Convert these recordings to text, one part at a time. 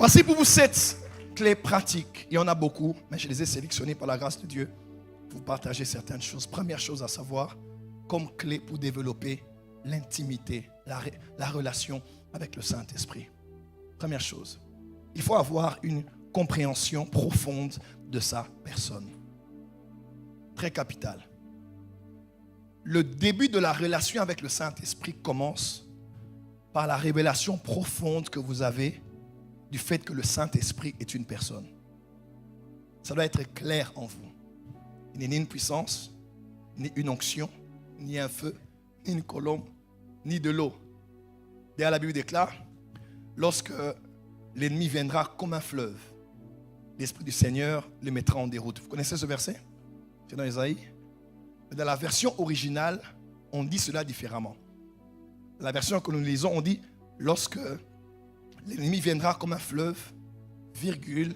Voici pour vous 7 clés pratiques. Il y en a beaucoup, mais je les ai sélectionnées par la grâce de Dieu pour vous partager certaines choses. Première chose à savoir, comme clé pour développer l'intimité, la relation avec le Saint-Esprit. Première chose, il faut avoir une compréhension profonde de sa personne. Très capital. Le début de la relation avec le Saint-Esprit commence par la révélation profonde que vous avez du fait que le Saint-Esprit est une personne. Ça doit être clair en vous. Il n'est ni une puissance, ni une onction, ni un feu, ni une colombe, ni de l'eau. D'ailleurs, la Bible déclare, lorsque l'ennemi viendra comme un fleuve, l'Esprit du Seigneur le mettra en déroute. Vous connaissez ce verset? C'est dans Isaïe. Dans la version originale, on dit cela différemment. Dans la version que nous lisons, on dit, lorsque l'ennemi viendra comme un fleuve, virgule,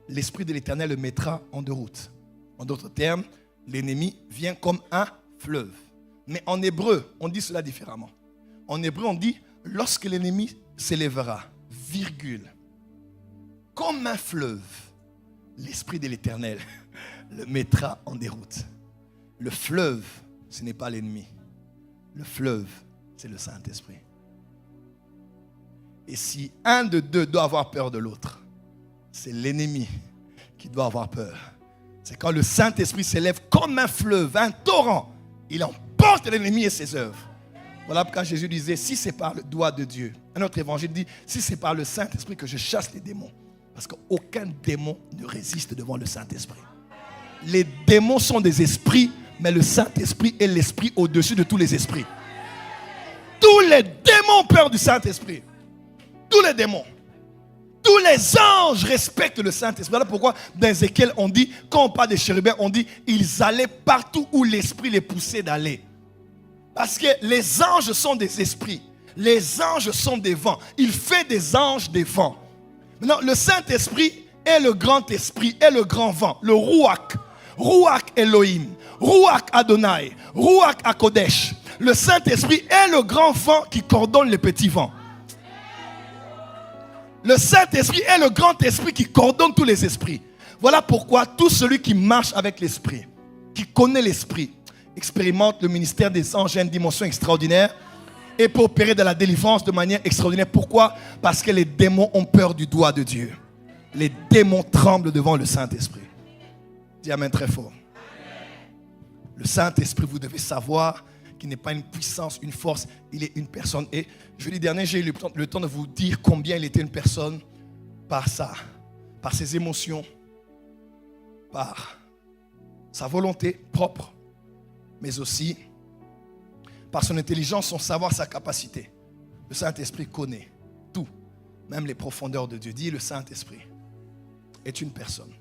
l'Esprit de l'Éternel le mettra en déroute. En d'autres termes, l'ennemi vient comme un fleuve. Mais en hébreu, on dit cela différemment. En hébreu, on dit, lorsque l'ennemi s'élèvera, virgule, comme un fleuve, l'Esprit de l'Éternel le mettra en déroute. Le fleuve, ce n'est pas l'ennemi. Le fleuve, c'est le Saint-Esprit. Et si un de deux doit avoir peur de l'autre, c'est l'ennemi qui doit avoir peur. C'est quand le Saint-Esprit s'élève comme un fleuve, un torrent, il emporte l'ennemi et ses œuvres. Voilà pourquoi Jésus disait, si c'est par le doigt de Dieu. Un autre évangile dit, si c'est par le Saint-Esprit que je chasse les démons. Parce qu'aucun démon ne résiste devant le Saint-Esprit. Les démons sont des esprits, mais le Saint-Esprit est l'esprit au-dessus de tous les esprits. Tous les démons ont peur du Saint-Esprit. Tous les démons. Tous les anges respectent le Saint-Esprit. Voilà pourquoi dans Ézéchiel on dit, quand on parle des chérubins, on dit, ils allaient partout où l'Esprit les poussait d'aller. Parce que les anges sont des esprits. Les anges sont des vents. Il fait des anges des vents. Maintenant, le Saint-Esprit est le grand esprit, est le grand vent, le Ruach. Ruach Elohim, Ruach Adonai, Ruach Akodesh. Le Saint-Esprit est le grand vent qui coordonne les petits vents. Le Saint-Esprit est le grand esprit qui coordonne tous les esprits. Voilà pourquoi tout celui qui marche avec l'esprit, qui connaît l'esprit, expérimente le ministère des anges à une dimension extraordinaire et peut opérer de la délivrance de manière extraordinaire. Pourquoi? Parce que les démons ont peur du doigt de Dieu. Les démons tremblent devant le Saint-Esprit. Dis amen très fort. Le Saint-Esprit, vous devez savoir qu'il n'est pas une puissance, une force, il est une personne. Et jeudi dernier, j'ai eu le temps de vous dire combien il était une personne par ses émotions, par sa volonté propre, mais aussi par son intelligence, son savoir, sa capacité. Le Saint-Esprit connaît tout, même les profondeurs de Dieu. Dit le Saint-Esprit est une personne.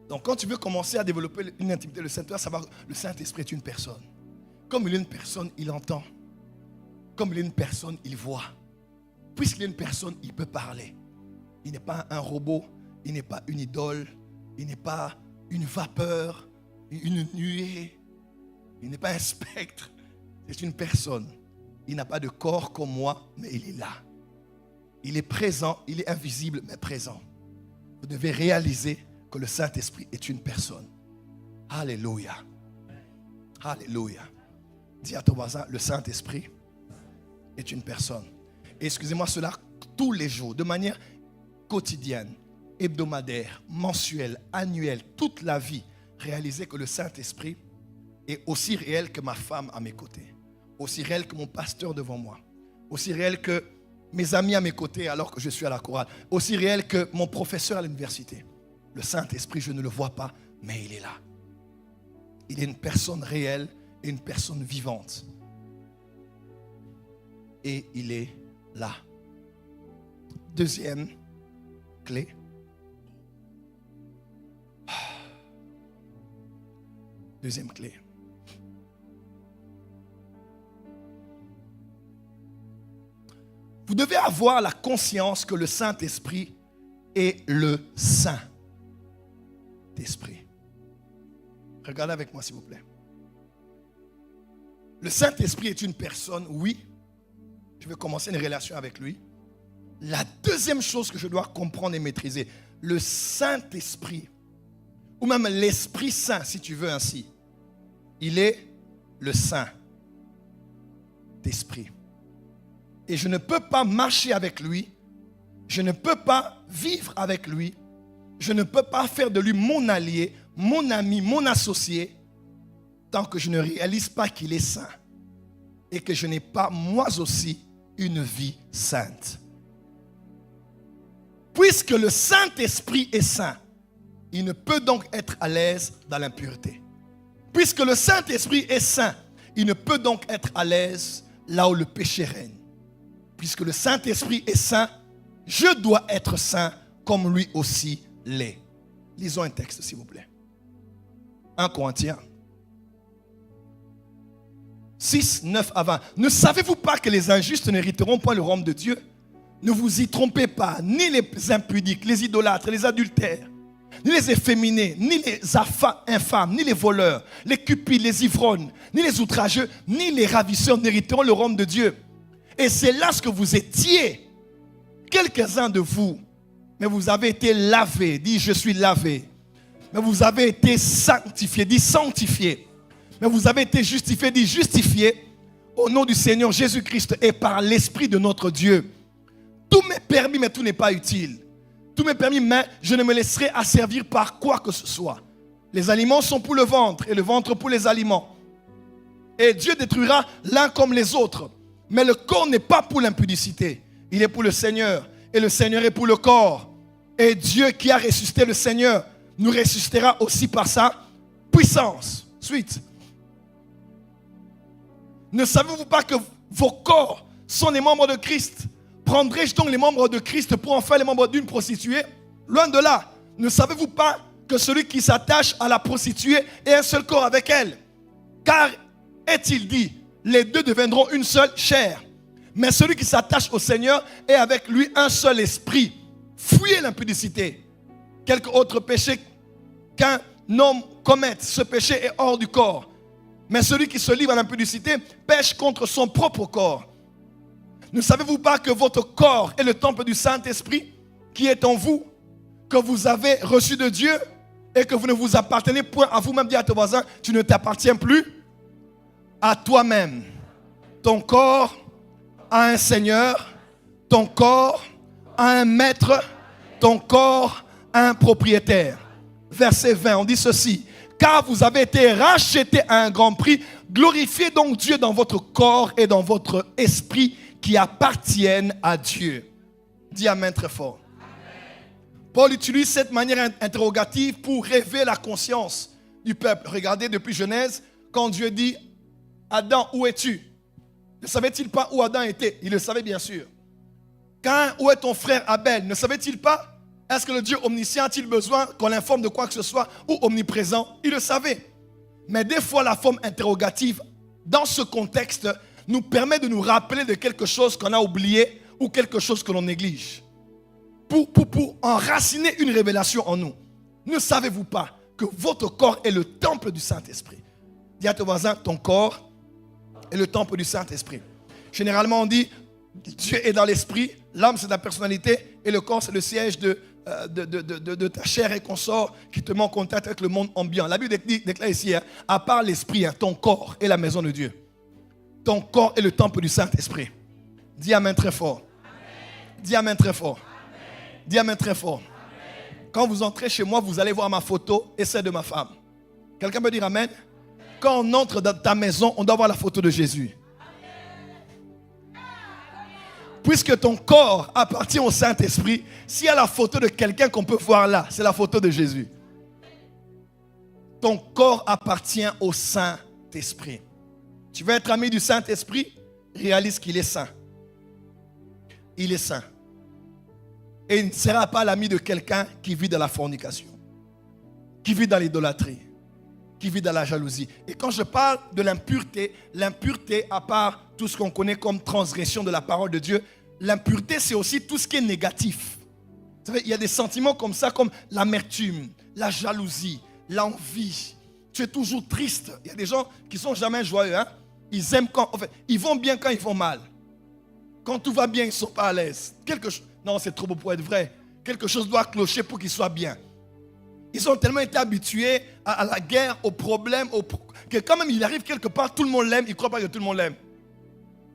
Donc quand tu veux commencer à développer une intimité, le Saint-Esprit est une personne. Comme il est une personne, il entend. Comme il est une personne, il voit. Puisqu'il est une personne, il peut parler. Il n'est pas un robot, il n'est pas une idole, il n'est pas une vapeur, une nuée, il n'est pas un spectre. C'est une personne. Il n'a pas de corps comme moi, mais il est là. Il est présent, il est invisible, mais présent. Vous devez réaliser que le Saint-Esprit est une personne. Alléluia. Alléluia. Dis à ton voisin, le Saint-Esprit est une personne. Et excusez-moi cela tous les jours, de manière quotidienne, hebdomadaire, mensuelle, annuelle, toute la vie. Réalisez que le Saint-Esprit est aussi réel que ma femme à mes côtés. Aussi réel que mon pasteur devant moi. Aussi réel que mes amis à mes côtés alors que je suis à la chorale. Aussi réel que mon professeur à l'université. Le Saint-Esprit, je ne le vois pas, mais il est là. Il est une personne réelle et une personne vivante. Et il est là. Deuxième clé. Deuxième clé. Vous devez avoir la conscience que le Saint-Esprit est le Saint-Esprit. Regardez avec moi s'il vous plaît. Le Saint-Esprit est une personne, oui. Je vais commencer une relation avec lui. La deuxième chose que je dois comprendre et maîtriser, le Saint-Esprit, ou même l'Esprit Saint, si tu veux ainsi, il est le Saint-Esprit. Et je ne peux pas marcher avec lui, je ne peux pas vivre avec lui, je ne peux pas faire de lui mon allié, mon ami, mon associé, tant que je ne réalise pas qu'il est saint et que je n'ai pas moi aussi une vie sainte. Puisque le Saint-Esprit est saint, il ne peut donc être à l'aise dans l'impureté. Puisque le Saint-Esprit est saint, il ne peut donc être à l'aise là où le péché règne. Puisque le Saint-Esprit est saint, je dois être saint comme lui aussi l'est. Lisons un texte, s'il vous plaît. 1 Corinthiens 6, 9 à 20. Ne savez-vous pas que les injustes n'hériteront point le royaume de Dieu? Ne vous y trompez pas, ni les impudiques, les idolâtres, les adultères, ni les efféminés, ni les infâmes, ni les voleurs, les cupides, les ivrognes, ni les outrageux, ni les ravisseurs n'hériteront le royaume de Dieu. Et c'est là ce que vous étiez, quelques-uns de vous, mais vous avez été lavés, dit je suis lavé. Mais vous avez été sanctifiés, dit sanctifiés. Mais vous avez été justifiés, dit justifiés, au nom du Seigneur Jésus-Christ et par l'Esprit de notre Dieu. Tout m'est permis, mais tout n'est pas utile. Tout m'est permis, mais je ne me laisserai asservir par quoi que ce soit. Les aliments sont pour le ventre et le ventre pour les aliments. Et Dieu détruira l'un comme les autres. Mais le corps n'est pas pour l'impudicité. Il est pour le Seigneur. Et le Seigneur est pour le corps. Et Dieu qui a ressuscité le Seigneur nous ressuscitera aussi par sa puissance. Suite. Ne savez-vous pas que vos corps sont les membres de Christ? Prendrai-je donc les membres de Christ pour en faire les membres d'une prostituée? Loin de là. Ne savez-vous pas que celui qui s'attache à la prostituée est un seul corps avec elle? Car, est-il dit, les deux deviendront une seule chair. Mais celui qui s'attache au Seigneur est avec lui un seul esprit. Fuyez l'impudicité. Quelque autre péché qu'un homme commette, ce péché est hors du corps. Mais celui qui se livre à l'impudicité pêche contre son propre corps. Ne savez-vous pas que votre corps est le temple du Saint-Esprit qui est en vous, que vous avez reçu de Dieu et que vous ne vous appartenez point à vous-même? Dis à ton voisin, tu ne t'appartiens plus à toi-même. Ton corps a un Seigneur, ton corps a un maître, ton corps a un propriétaire. Verset 20, on dit ceci: car vous avez été rachetés à un grand prix, glorifiez donc Dieu dans votre corps et dans votre esprit qui appartiennent à Dieu. Dis amen très fort. Amen. Paul utilise cette manière interrogative pour révéler la conscience du peuple. Regardez depuis Genèse, quand Dieu dit: Adam, où es-tu? Ne savait-il pas où Adam était? Il le savait bien sûr. Caïn, où est ton frère Abel? Ne savait-il pas? Est-ce que le Dieu omniscient a-t-il besoin qu'on l'informe de quoi que ce soit, ou omniprésent? Il le savait. Mais des fois, la forme interrogative, dans ce contexte, nous permet de nous rappeler de quelque chose qu'on a oublié ou quelque chose que l'on néglige. Pour enraciner une révélation en nous. Ne savez-vous pas que votre corps est le temple du Saint-Esprit? Dis à ton voisin, ton corps est le temple du Saint-Esprit. Généralement, on dit, Dieu est dans l'esprit, l'âme c'est la personnalité et le corps c'est le siège de ta chair et consort qui te met en contact avec le monde ambiant. La Bible déclare ici, à part l'esprit, ton corps est la maison de Dieu. Ton corps est le temple du Saint-Esprit. Dis amen très fort. Amen. Dis amen très fort. Amen. Dis amen très fort. Amen. Quand vous entrez chez moi, vous allez voir ma photo et celle de ma femme. Quelqu'un peut dire amen? Quand on entre dans ta maison, on doit voir la photo de Jésus. Puisque ton corps appartient au Saint-Esprit, s'il y a la photo de quelqu'un qu'on peut voir là, c'est la photo de Jésus. Ton corps appartient au Saint-Esprit. Tu veux être ami du Saint-Esprit? Réalise qu'il est saint. Il est saint. Et il ne sera pas l'ami de quelqu'un qui vit dans la fornication, qui vit dans l'idolâtrie, qui vit dans la jalousie. Et quand je parle de l'impureté, à part tout ce qu'on connaît comme transgression de la parole de Dieu, l'impureté, c'est aussi tout ce qui est négatif. Vous savez, il y a des sentiments comme ça, comme l'amertume, la jalousie, l'envie. Tu es toujours triste. Il y a des gens qui ne sont jamais joyeux. Hein? Ils aiment quand, ils vont bien quand ils vont mal. Quand tout va bien, ils ne sont pas à l'aise. Non, c'est trop beau pour être vrai. Quelque chose doit clocher pour qu'il soit bien. Ils ont tellement été habitués à la guerre, aux problèmes, que quand même il arrive quelque part, tout le monde l'aime, il ne croit pas que tout le monde l'aime.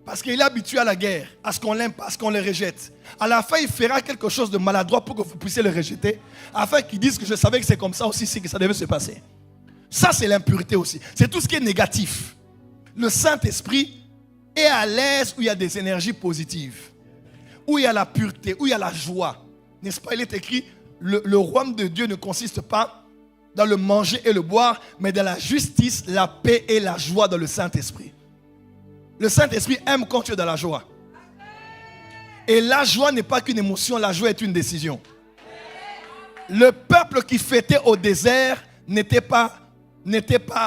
Parce qu'il est habitué à la guerre, à ce qu'on l'aime, à ce qu'on le rejette. À la fin, il fera quelque chose de maladroit pour que vous puissiez le rejeter, afin qu'il dise que je savais que c'est comme ça aussi, c'est que ça devait se passer. Ça, c'est l'impureté aussi. C'est tout ce qui est négatif. Le Saint-Esprit est à l'aise où il y a des énergies positives, où il y a la pureté, où il y a la joie. N'est-ce pas? Il est écrit, le royaume de Dieu ne consiste pas dans le manger et le boire, mais dans la justice, la paix et la joie dans le Saint-Esprit. Le Saint-Esprit aime quand tu es dans la joie. Et la joie n'est pas qu'une émotion, la joie est une décision. Le peuple qui fêtait au désert n'était pas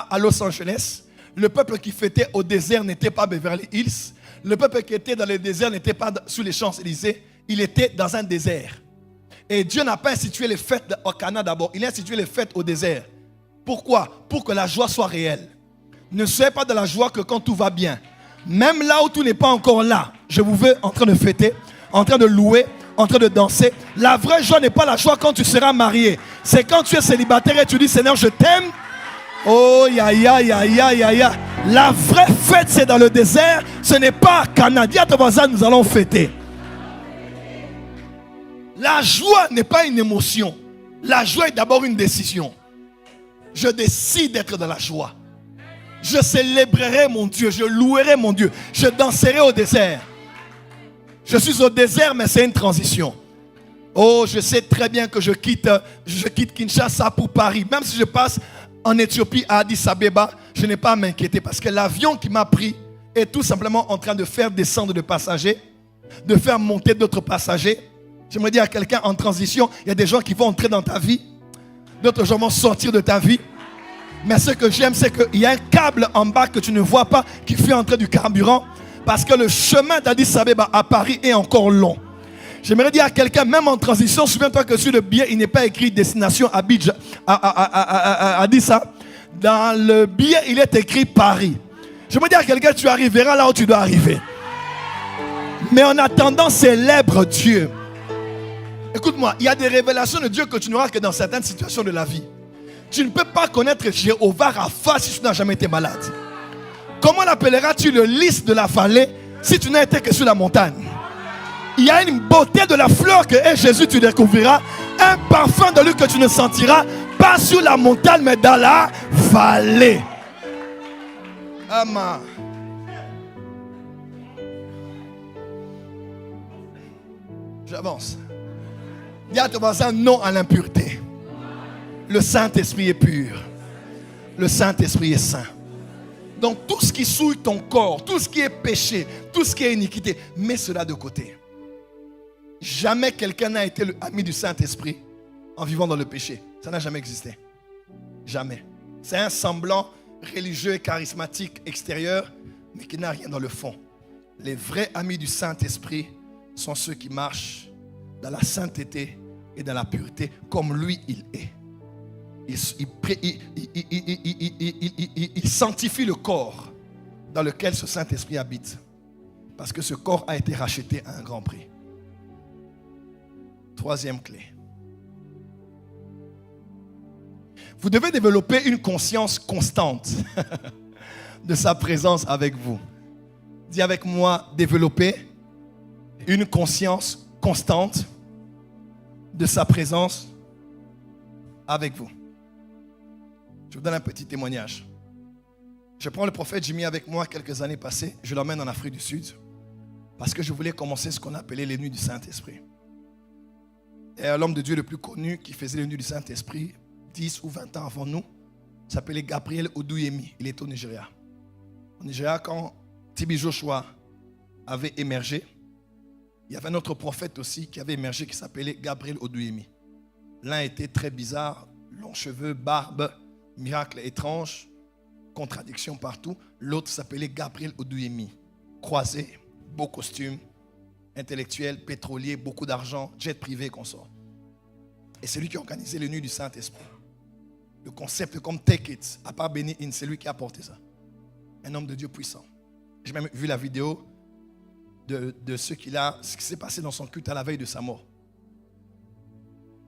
à Los Angeles. Le peuple qui fêtait au désert n'était pas à Beverly Hills. Le peuple qui était dans le désert n'était pas sous les Champs-Élysées. Il était dans un désert. Et Dieu n'a pas institué les fêtes au Canada d'abord. Il a institué les fêtes au désert. Pourquoi? Pour que la joie soit réelle. Ne soyez pas dans la joie que quand tout va bien. Même là où tout n'est pas encore là, je vous veux en train de fêter, en train de louer, en train de danser. La vraie joie n'est pas la joie quand tu seras marié. C'est quand tu es célibataire et tu dis, Seigneur, je t'aime. Oh, ya. La vraie fête, c'est dans le désert. Ce n'est pas à Canada. Dis à ton voisin, nous allons fêter. La joie n'est pas une émotion. La joie est d'abord une décision. Je décide d'être dans la joie. Je célébrerai mon Dieu, je louerai mon Dieu, je danserai au désert. Je suis au désert, mais c'est une transition. Oh, je sais très bien que je quitte Kinshasa pour Paris. Même si je passe en Éthiopie à Addis Abeba, je n'ai pas à m'inquiéter parce que l'avion qui m'a pris est tout simplement en train de faire descendre des passagers, de faire monter d'autres passagers. J'aimerais dire à quelqu'un en transition, il y a des gens qui vont entrer dans ta vie, d'autres gens vont sortir de ta vie. Mais ce que j'aime, c'est qu'il y a un câble en bas que tu ne vois pas qui fait entrer du carburant. Parce que le chemin d'Addis Abeba à Paris est encore long. J'aimerais dire à quelqu'un, même en transition, souviens-toi que sur le billet, il n'est pas écrit destination Abidjan, Addis Abeba. Dans le billet, il est écrit Paris. J'aimerais dire à quelqu'un, tu arriveras là où tu dois arriver. Mais en attendant, célèbre Dieu. Écoute-moi, il y a des révélations de Dieu que tu n'auras que dans certaines situations de la vie. Tu ne peux pas connaître Jéhovah Rapha si tu n'as jamais été malade. Comment l'appelleras-tu le lys de la vallée si tu n'as été que sur la montagne? Il y a une beauté de la fleur que Jésus tu découvriras. Un parfum de lui que tu ne sentiras pas sur la montagne mais dans la vallée. Amen. J'avance. Dis à ton voisin non à l'impureté. Le Saint-Esprit est pur. Le Saint-Esprit est saint. Donc tout ce qui souille ton corps, tout ce qui est péché, tout ce qui est iniquité, mets cela de côté. Jamais quelqu'un n'a été l'ami du Saint-Esprit en vivant dans le péché. Ça n'a jamais existé. Jamais. C'est un semblant religieux et charismatique extérieur, mais qui n'a rien dans le fond. Les vrais amis du Saint-Esprit sont ceux qui marchent dans la sainteté et dans la pureté comme lui il est. Il sanctifie le corps dans lequel ce Saint-Esprit habite. Parce que ce corps a été racheté à un grand prix. Troisième clé. Vous devez développer une conscience constante de sa présence avec vous. Dis avec moi, développer une conscience constante de sa présence avec vous. Je vous donne un petit témoignage. Je prends le prophète Jimmy avec moi quelques années passées. Je l'emmène en Afrique du Sud parce que je voulais commencer ce qu'on appelait les nuits du Saint-Esprit. Et l'homme de Dieu le plus connu qui faisait les nuits du Saint-Esprit 10 ou 20 ans avant nous s'appelait Gabriel Oduyemi. Il est au Nigeria. Au Nigeria, quand TB Joshua avait émergé, il y avait un autre prophète aussi qui avait émergé qui s'appelait Gabriel Oduyemi. L'un était très bizarre, longs cheveux, barbe, miracle étrange, contradiction partout. L'autre s'appelait Gabriel Oduyemi. Croisé, beau costume, intellectuel, pétrolier, beaucoup d'argent, jet privé, consort. Et c'est lui qui a organisé les nuits du Saint-Esprit. Le concept comme Take It, à part Benny Hinn, c'est lui qui a apporté ça. Un homme de Dieu puissant. J'ai même vu la vidéo de ce qui s'est passé dans son culte à la veille de sa mort.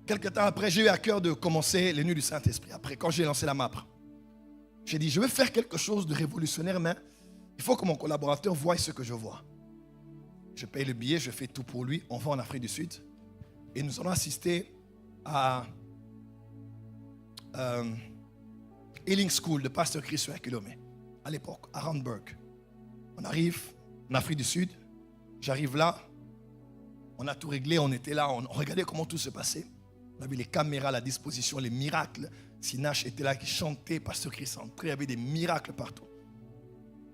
Quelque temps après, j'ai eu à cœur de commencer les nuits du Saint-Esprit. Après, quand j'ai lancé la MAPRE, j'ai dit, je veux faire quelque chose de révolutionnaire, mais il faut que mon collaborateur voie ce que je vois. Je paye le billet, je fais tout pour lui. On va en Afrique du Sud. Et nous allons assister à Healing School de Pasteur Christian Kilomé, à l'époque, à Randburg. On arrive en Afrique du Sud. J'arrive là. On a tout réglé, on était là, on regardait comment tout se passait. On avait les caméras à la disposition, les miracles. Sinache était là qui chantait, Pasteur Christ entrait, il y avait des miracles partout.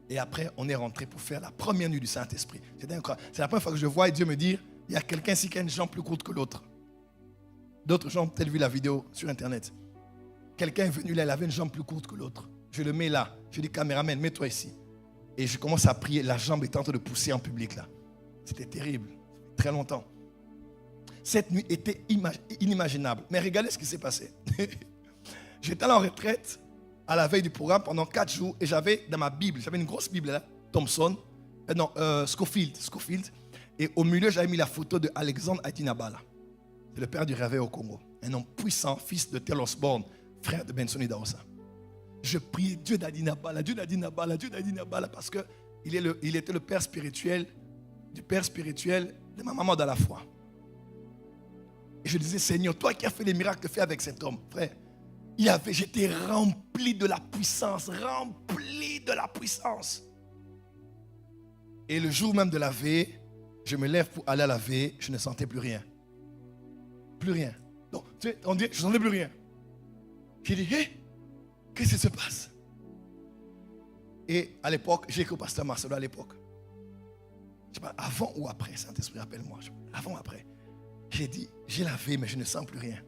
Et après, on est rentré pour faire la première nuit du Saint-Esprit. C'était incroyable. C'est la première fois que je vois Dieu me dire, il y a quelqu'un ici qui a une jambe plus courte que l'autre. D'autres gens ont peut-être vu la vidéo sur Internet. Quelqu'un est venu là, il avait une jambe plus courte que l'autre. Je le mets là. Je dis, caméraman, mets-toi ici. Et je commence à prier. La jambe est en train de pousser en public là. C'était terrible. Très longtemps. Cette nuit était inimaginable. Mais regardez ce qui s'est passé. J'étais allé en retraite à la veille du programme pendant 4 jours et j'avais dans ma Bible, j'avais une grosse Bible là, Thompson, Scofield. Et au milieu, j'avais mis la photo de Alexandre Adinabala. C'est le père du réveil au Congo. Un homme puissant, fils de Tel Osborne, frère de Benson Idaosa. Je priais Dieu d'Adinabala, Dieu d'Adinabala, Dieu d'Adinabala, parce qu'il était le père spirituel, du père spirituel de ma maman dans la foi. Et je disais, Seigneur, toi qui as fait les miracles faits avec cet homme, frère, j'étais rempli de la puissance, rempli de la puissance. Et le jour même de la veille, je me lève pour aller à la veille, je ne sentais plus rien. Plus rien. Donc, tu sais, on dit, je ne sentais plus rien. J'ai dit, hé, qu'est-ce qui se passe? Et à l'époque, j'ai écrit au pasteur Marcelo à l'époque. Je sais pas, avant ou après, Saint-Esprit, rappelle-moi. Avant ou après. J'ai dit, j'ai la veille, mais je ne sens plus rien.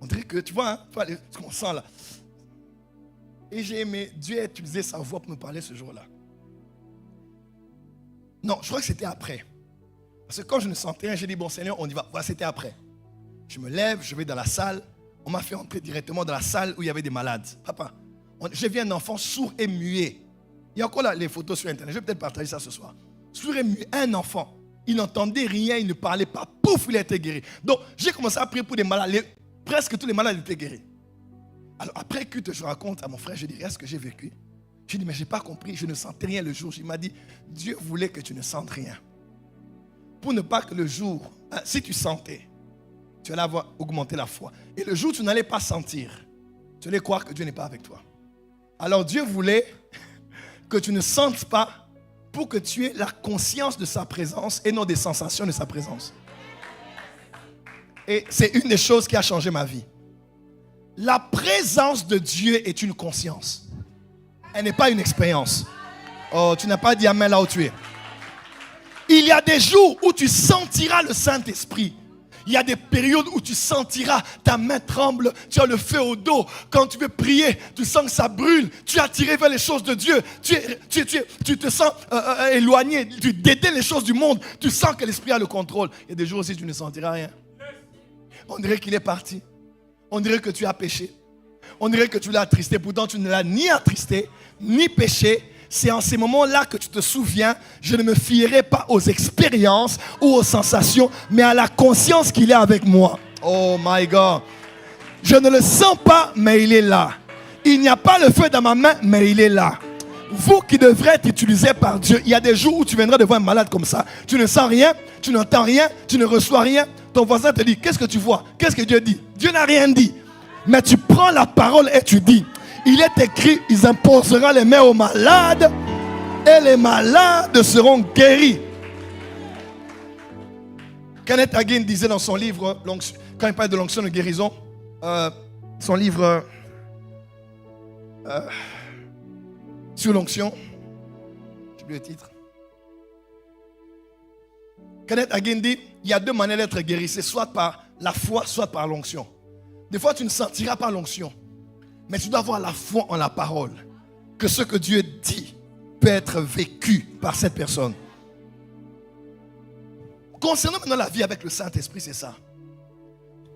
On dirait que, tu vois, ce qu'on sent là. Et j'ai aimé, Dieu a utilisé sa voix pour me parler ce jour-là. Non, je crois que c'était après. Parce que quand je ne sentais rien, j'ai dit, bon Seigneur, on y va. Voilà, c'était après. Je me lève, je vais dans la salle. On m'a fait entrer directement dans la salle où il y avait des malades. Papa, je viens d'un enfant sourd et muet. Il y a encore là les photos sur Internet. Je vais peut-être partager ça ce soir. Sourd et muet, un enfant. Il n'entendait rien, il ne parlait pas. Pouf, il a été guéri. Donc, j'ai commencé à prier pour des malades. Presque tous les malades étaient guéris. Alors, après que je raconte à mon frère, je dis, est-ce que j'ai vécu? Je dis, mais je n'ai pas compris, je ne sentais rien le jour. Il m'a dit, Dieu voulait que tu ne sentes rien. Pour ne pas que le jour, si tu sentais, tu allais avoir augmenté la foi. Et le jour où tu n'allais pas sentir, tu allais croire que Dieu n'est pas avec toi. Alors Dieu voulait que tu ne sentes pas pour que tu aies la conscience de sa présence et non des sensations de sa présence. Et c'est une des choses qui a changé ma vie. La présence de Dieu est une conscience. Elle n'est pas une expérience. Oh, tu n'as pas dit amen là où tu es. Il y a des jours où tu sentiras le Saint-Esprit. Il y a des périodes où tu sentiras ta main tremble, tu as le feu au dos. Quand tu veux prier, tu sens que ça brûle. Tu es attiré vers les choses de Dieu. Tu te sens éloigné. Tu dédaines les choses du monde. Tu sens que l'Esprit a le contrôle. Il y a des jours aussi où tu ne sentiras rien. On dirait qu'il est parti. On dirait que tu as péché. On dirait que tu l'as attristé. Pourtant, tu ne l'as ni attristé, ni péché. C'est en ces moments-là que tu te souviens, je ne me fierai pas aux expériences ou aux sensations, mais à la conscience qu'il est avec moi. Oh my God. Je ne le sens pas, mais il est là. Il n'y a pas le feu dans ma main, mais il est là. Vous qui devrez être utilisés par Dieu, il y a des jours où tu viendras devant un malade comme ça. Tu ne sens rien, tu n'entends rien, tu ne reçois rien. Ton voisin te dit, qu'est-ce que tu vois? Qu'est-ce que Dieu dit? Dieu n'a rien dit. Mais tu prends la parole et tu dis, il est écrit, ils imposeront les mains aux malades et les malades seront guéris. Kenneth Hagin disait dans son livre, quand il parle de l'onction de guérison, son livre sur l'onction, j'ai oublié le titre. Kenneth Hagin dit, il y a deux manières d'être guéri, c'est soit par la foi, soit par l'onction. Des fois, tu ne sentiras pas l'onction. Mais tu dois avoir la foi en la parole. Que ce que Dieu dit peut être vécu par cette personne. Concernant maintenant la vie avec le Saint-Esprit, c'est ça.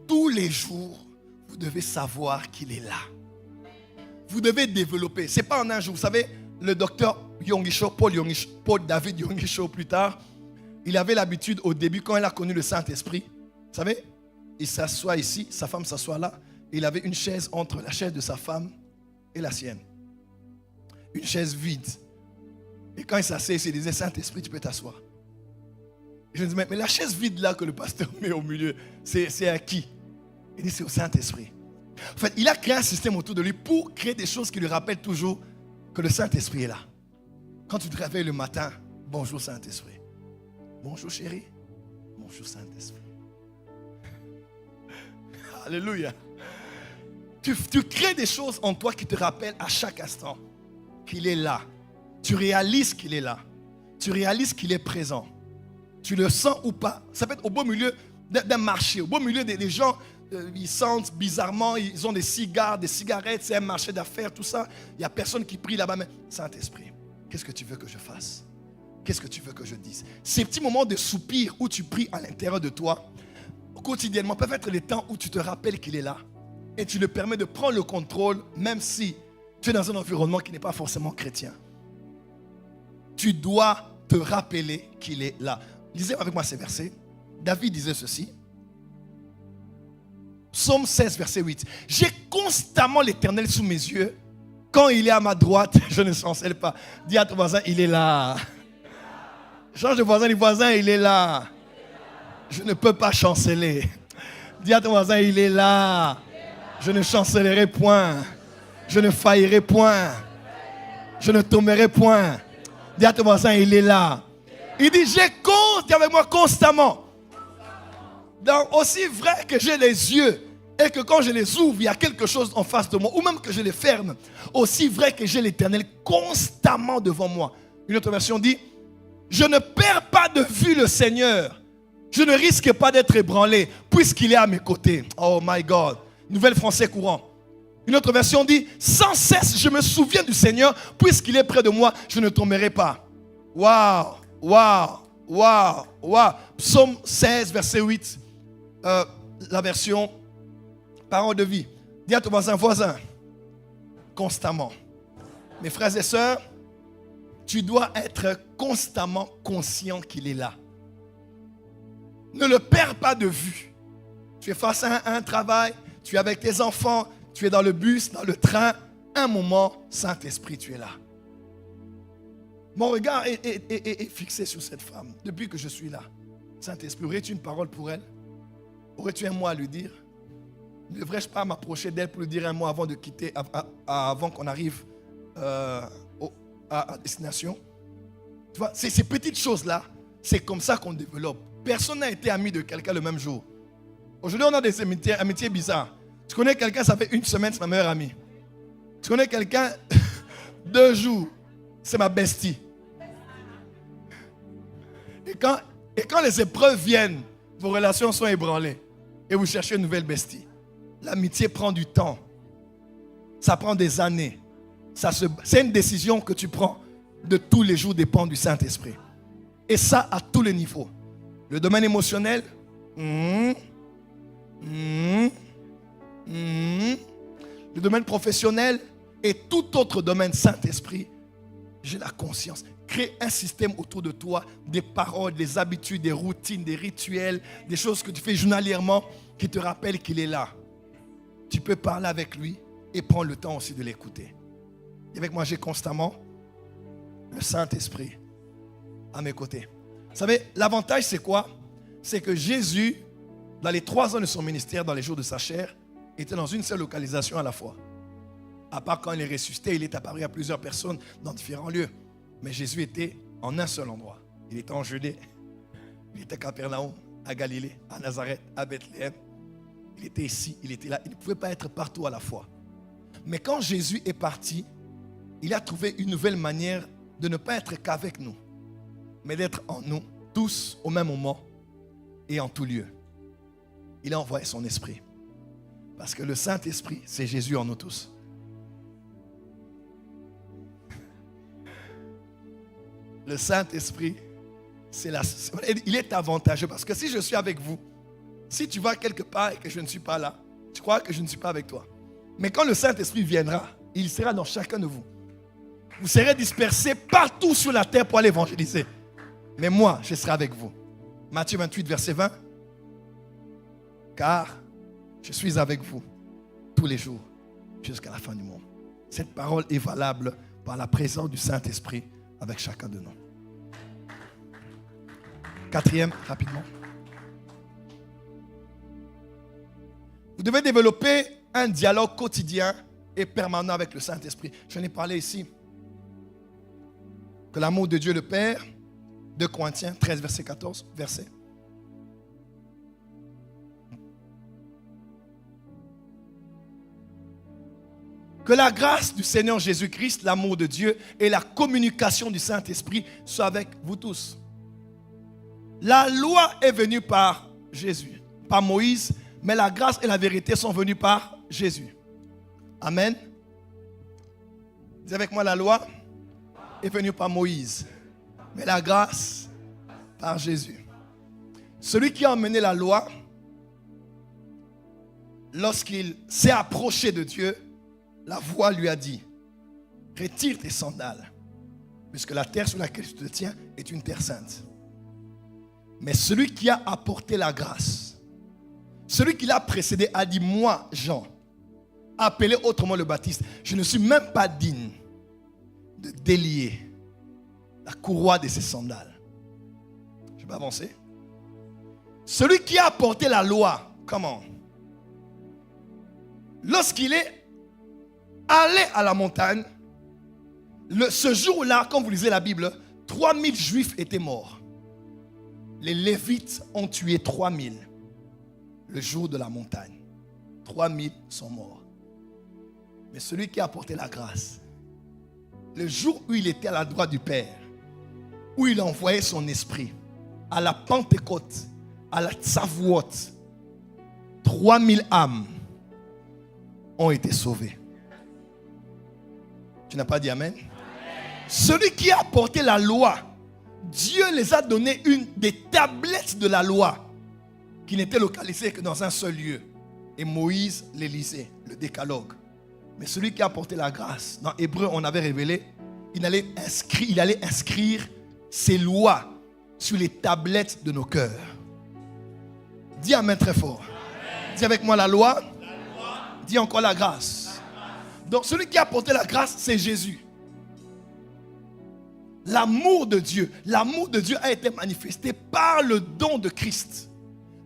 Tous les jours, vous devez savoir qu'il est là. Vous devez développer. Ce n'est pas en un jour. Vous savez, le docteur Yonggi Cho, Paul David Yonggi Cho plus tard, il avait l'habitude au début, quand il a connu le Saint-Esprit, vous savez, il s'assoit ici, sa femme s'assoit là, et il avait une chaise entre la chaise de sa femme et la sienne. Une chaise vide. Et quand il s'asseyait, il disait, Saint-Esprit, tu peux t'asseoir. Je me dis, mais la chaise vide là que le pasteur met au milieu, c'est à qui? Il dit, c'est au Saint-Esprit. En fait, il a créé un système autour de lui pour créer des choses qui lui rappellent toujours que le Saint-Esprit est là. Quand tu te réveilles le matin, bonjour Saint-Esprit. Bonjour chérie. Bonjour Saint-Esprit. Alléluia. Tu crées des choses en toi qui te rappellent à chaque instant qu'il est là. Tu réalises qu'il est là. Tu réalises qu'il est présent. Tu le sens ou pas. Ça peut être au beau milieu d'un marché, au beau milieu des gens, ils sentent bizarrement, ils ont des cigares, des cigarettes, c'est un marché d'affaires, tout ça. Il n'y a personne qui prie là-bas, mais Saint-Esprit, qu'est-ce que tu veux que je fasse? Qu'est-ce que tu veux que je dise? Ces petits moments de soupir où tu pries à l'intérieur de toi, quotidiennement, peuvent être les temps où tu te rappelles qu'il est là. Et tu le permets de prendre le contrôle, même si tu es dans un environnement qui n'est pas forcément chrétien. Tu dois te rappeler qu'il est là. Lisez avec moi ces versets. David disait ceci. Psaume 16, verset 8. J'ai constamment l'Éternel sous mes yeux. Quand il est à ma droite, je ne chancelle pas. Dis à ton voisin, il est là. Change de voisin, dis voisin, il est là. Je ne peux pas chanceler. Dis à ton voisin, il est là. Je ne chancellerai point. Je ne faillirai point. Je ne tomberai point. Dis à ton voisin, il est là. Il dit, dis avec moi constamment. Donc, aussi vrai que j'ai les yeux et que quand je les ouvre, il y a quelque chose en face de moi, ou même que je les ferme, aussi vrai que j'ai l'Éternel constamment devant moi. Une autre version dit, je ne perds pas de vue le Seigneur. Je ne risque pas d'être ébranlé puisqu'il est à mes côtés. Oh my God. Nouvelle français courant. Une autre version dit, sans cesse je me souviens du Seigneur puisqu'il est près de moi, je ne tomberai pas. Waouh, waouh, waouh, waouh. Psaume 16, verset 8. La version parole de vie. Dis à ton voisin, constamment. Mes frères et sœurs, tu dois être constamment conscient qu'il est là. Ne le perds pas de vue. Tu es face à un travail, tu es avec tes enfants, tu es dans le bus, dans le train. Un moment, Saint-Esprit, tu es là. Mon regard est fixé sur cette femme depuis que je suis là. Saint-Esprit, aurais-tu une parole pour elle? Aurais-tu un mot à lui dire? Ne devrais-je pas m'approcher d'elle pour lui dire un mot avant de quitter, avant qu'on arrive à destination? Tu vois, ces petites choses-là, c'est comme ça qu'on développe. Personne n'a été ami de quelqu'un le même jour. Aujourd'hui, on a des amitiés bizarres. Tu connais quelqu'un, ça fait une semaine, c'est ma meilleure amie. Tu connais quelqu'un, 2 jours, c'est ma bestie. Et quand les épreuves viennent, vos relations sont ébranlées et vous cherchez une nouvelle bestie. L'amitié prend du temps. Ça prend des années. C'est une décision que tu prends de tous les jours dépend du Saint-Esprit. Et ça à tous les niveaux. Le domaine émotionnel, le domaine professionnel et tout autre domaine Saint-Esprit, j'ai la conscience. Crée un système autour de toi, des paroles, des habitudes, des routines, des rituels, des choses que tu fais journalièrement qui te rappellent qu'il est là. Tu peux parler avec lui et prendre le temps aussi de l'écouter. Et avec moi, j'ai constamment le Saint-Esprit à mes côtés. Vous savez, l'avantage c'est quoi? C'est que Jésus, dans les 3 ans de son ministère, dans les jours de sa chair, était dans une seule localisation à la fois. À part quand il est ressuscité, il est apparu à plusieurs personnes dans différents lieux. Mais Jésus était en un seul endroit. Il était en Judée, il était à Capernaum, à Galilée, à Nazareth, à Bethléem. Il était ici, il était là. Il ne pouvait pas être partout à la fois. Mais quand Jésus est parti, il a trouvé une nouvelle manière de ne pas être qu'avec nous, mais d'être en nous, tous au même moment et en tout lieu. Il a envoyé son esprit. Parce que le Saint-Esprit, c'est Jésus en nous tous. Le Saint-Esprit, il est avantageux. Parce que si je suis avec vous, si tu vas quelque part et que je ne suis pas là, tu crois que je ne suis pas avec toi. Mais quand le Saint-Esprit viendra, il sera dans chacun de vous. Vous serez dispersés partout sur la terre pour aller évangéliser. Mais moi, je serai avec vous. Matthieu 28, verset 20. Car je suis avec vous tous les jours jusqu'à la fin du monde. Cette parole est valable par la présence du Saint-Esprit avec chacun de nous. Quatrième, rapidement. Vous devez développer un dialogue quotidien et permanent avec le Saint-Esprit. J'en ai parlé ici. Que l'amour de Dieu le Père, 2 Corinthiens 13, verset 14, verset. Que la grâce du Seigneur Jésus-Christ, l'amour de Dieu et la communication du Saint-Esprit soient avec vous tous. La loi est venue par Jésus, par Moïse, mais la grâce et la vérité sont venues par Jésus. Amen. Dis avec moi, la loi est venue par Moïse, mais la grâce par Jésus. Celui qui a emmené la loi, lorsqu'il s'est approché de Dieu, la voix lui a dit, retire tes sandales, puisque la terre sur laquelle tu te tiens est une terre sainte. Mais celui qui a apporté la grâce, celui qui l'a précédé a dit, moi, Jean, appelé autrement le Baptiste, je ne suis même pas digne de délier la courroie de ses sandales. Je vais avancer. Celui qui a apporté la loi, comment? Lorsqu'il est allé à la montagne, ce jour-là, quand vous lisez la Bible, 3000 Juifs étaient morts. Les Lévites ont tué 3000 le jour de la montagne. 3000 sont morts. Mais celui qui a apporté la grâce, le jour où il était à la droite du Père, où il a envoyé son esprit, à la Pentecôte, à la Tsavouot, 3000 âmes ont été sauvées. Tu n'as pas dit amen? Celui qui a apporté la loi, Dieu les a donné des tablettes de la loi qui n'étaient localisées que dans un seul lieu. Et Moïse les lisait, le décalogue. Mais celui qui a apporté la grâce, dans Hébreu, on avait révélé, il allait inscrire ses lois sur les tablettes de nos cœurs. Dis amen très fort. Amen. Dis avec moi la loi. Dis encore la grâce. Donc celui qui a apporté la grâce, c'est Jésus. L'amour de Dieu a été manifesté par le don de Christ.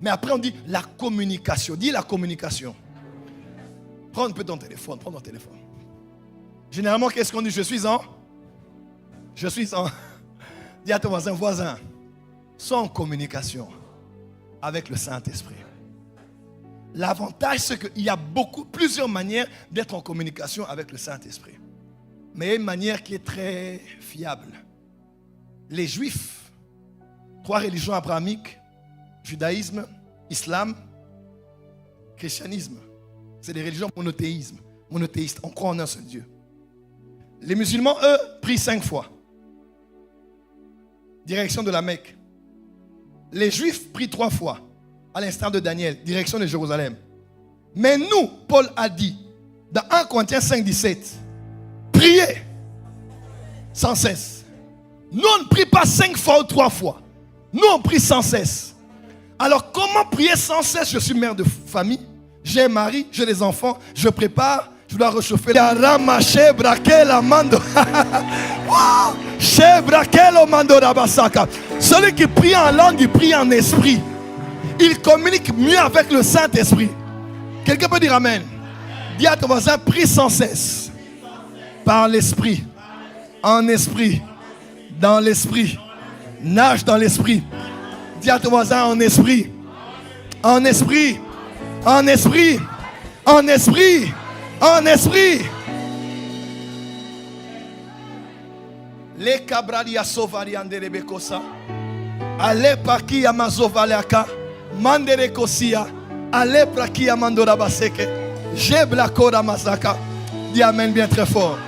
Mais après on dit la communication. Dis la communication. Prends un peu ton téléphone, prends ton téléphone. Généralement, qu'est-ce qu'on dit? Je suis en. Dis à ton voisin, sois en communication avec le Saint-Esprit. L'avantage, c'est qu'il y a plusieurs manières d'être en communication avec le Saint-Esprit. Mais il y a une manière qui est très fiable. Les Juifs, 3 religions abrahamiques, judaïsme, islam, christianisme. C'est des religions monothéistes. On croit en un seul Dieu. Les musulmans, eux, prient 5 fois. Direction de la Mecque. Les Juifs prient 3 fois. À l'instar de Daniel, direction de Jérusalem. Mais nous, Paul a dit, dans 1 Corinthiens 5, 17, priez sans cesse. Nous, on ne prie pas 5 fois ou 3 fois. Nous, on prie sans cesse. Alors, comment prier sans cesse? Je suis mère de famille, j'ai un mari, j'ai des enfants, je prépare, je dois réchauffer. Celui qui prie en langue, il prie en esprit. Il communique mieux avec le Saint-Esprit. Quelqu'un peut dire amen? Dis à ton voisin, prie sans cesse. Par l'esprit. En esprit. Dans l'esprit. Nage dans l'esprit. Dis à ton voisin, en esprit. En esprit. En esprit. En esprit. En esprit. Les cabradia sovarian de rebekosa. Ale paki amazovaleaka. Mandere kosia. Ale praki amandora baseke. Jebla kora masaka. Dis amen bien très fort.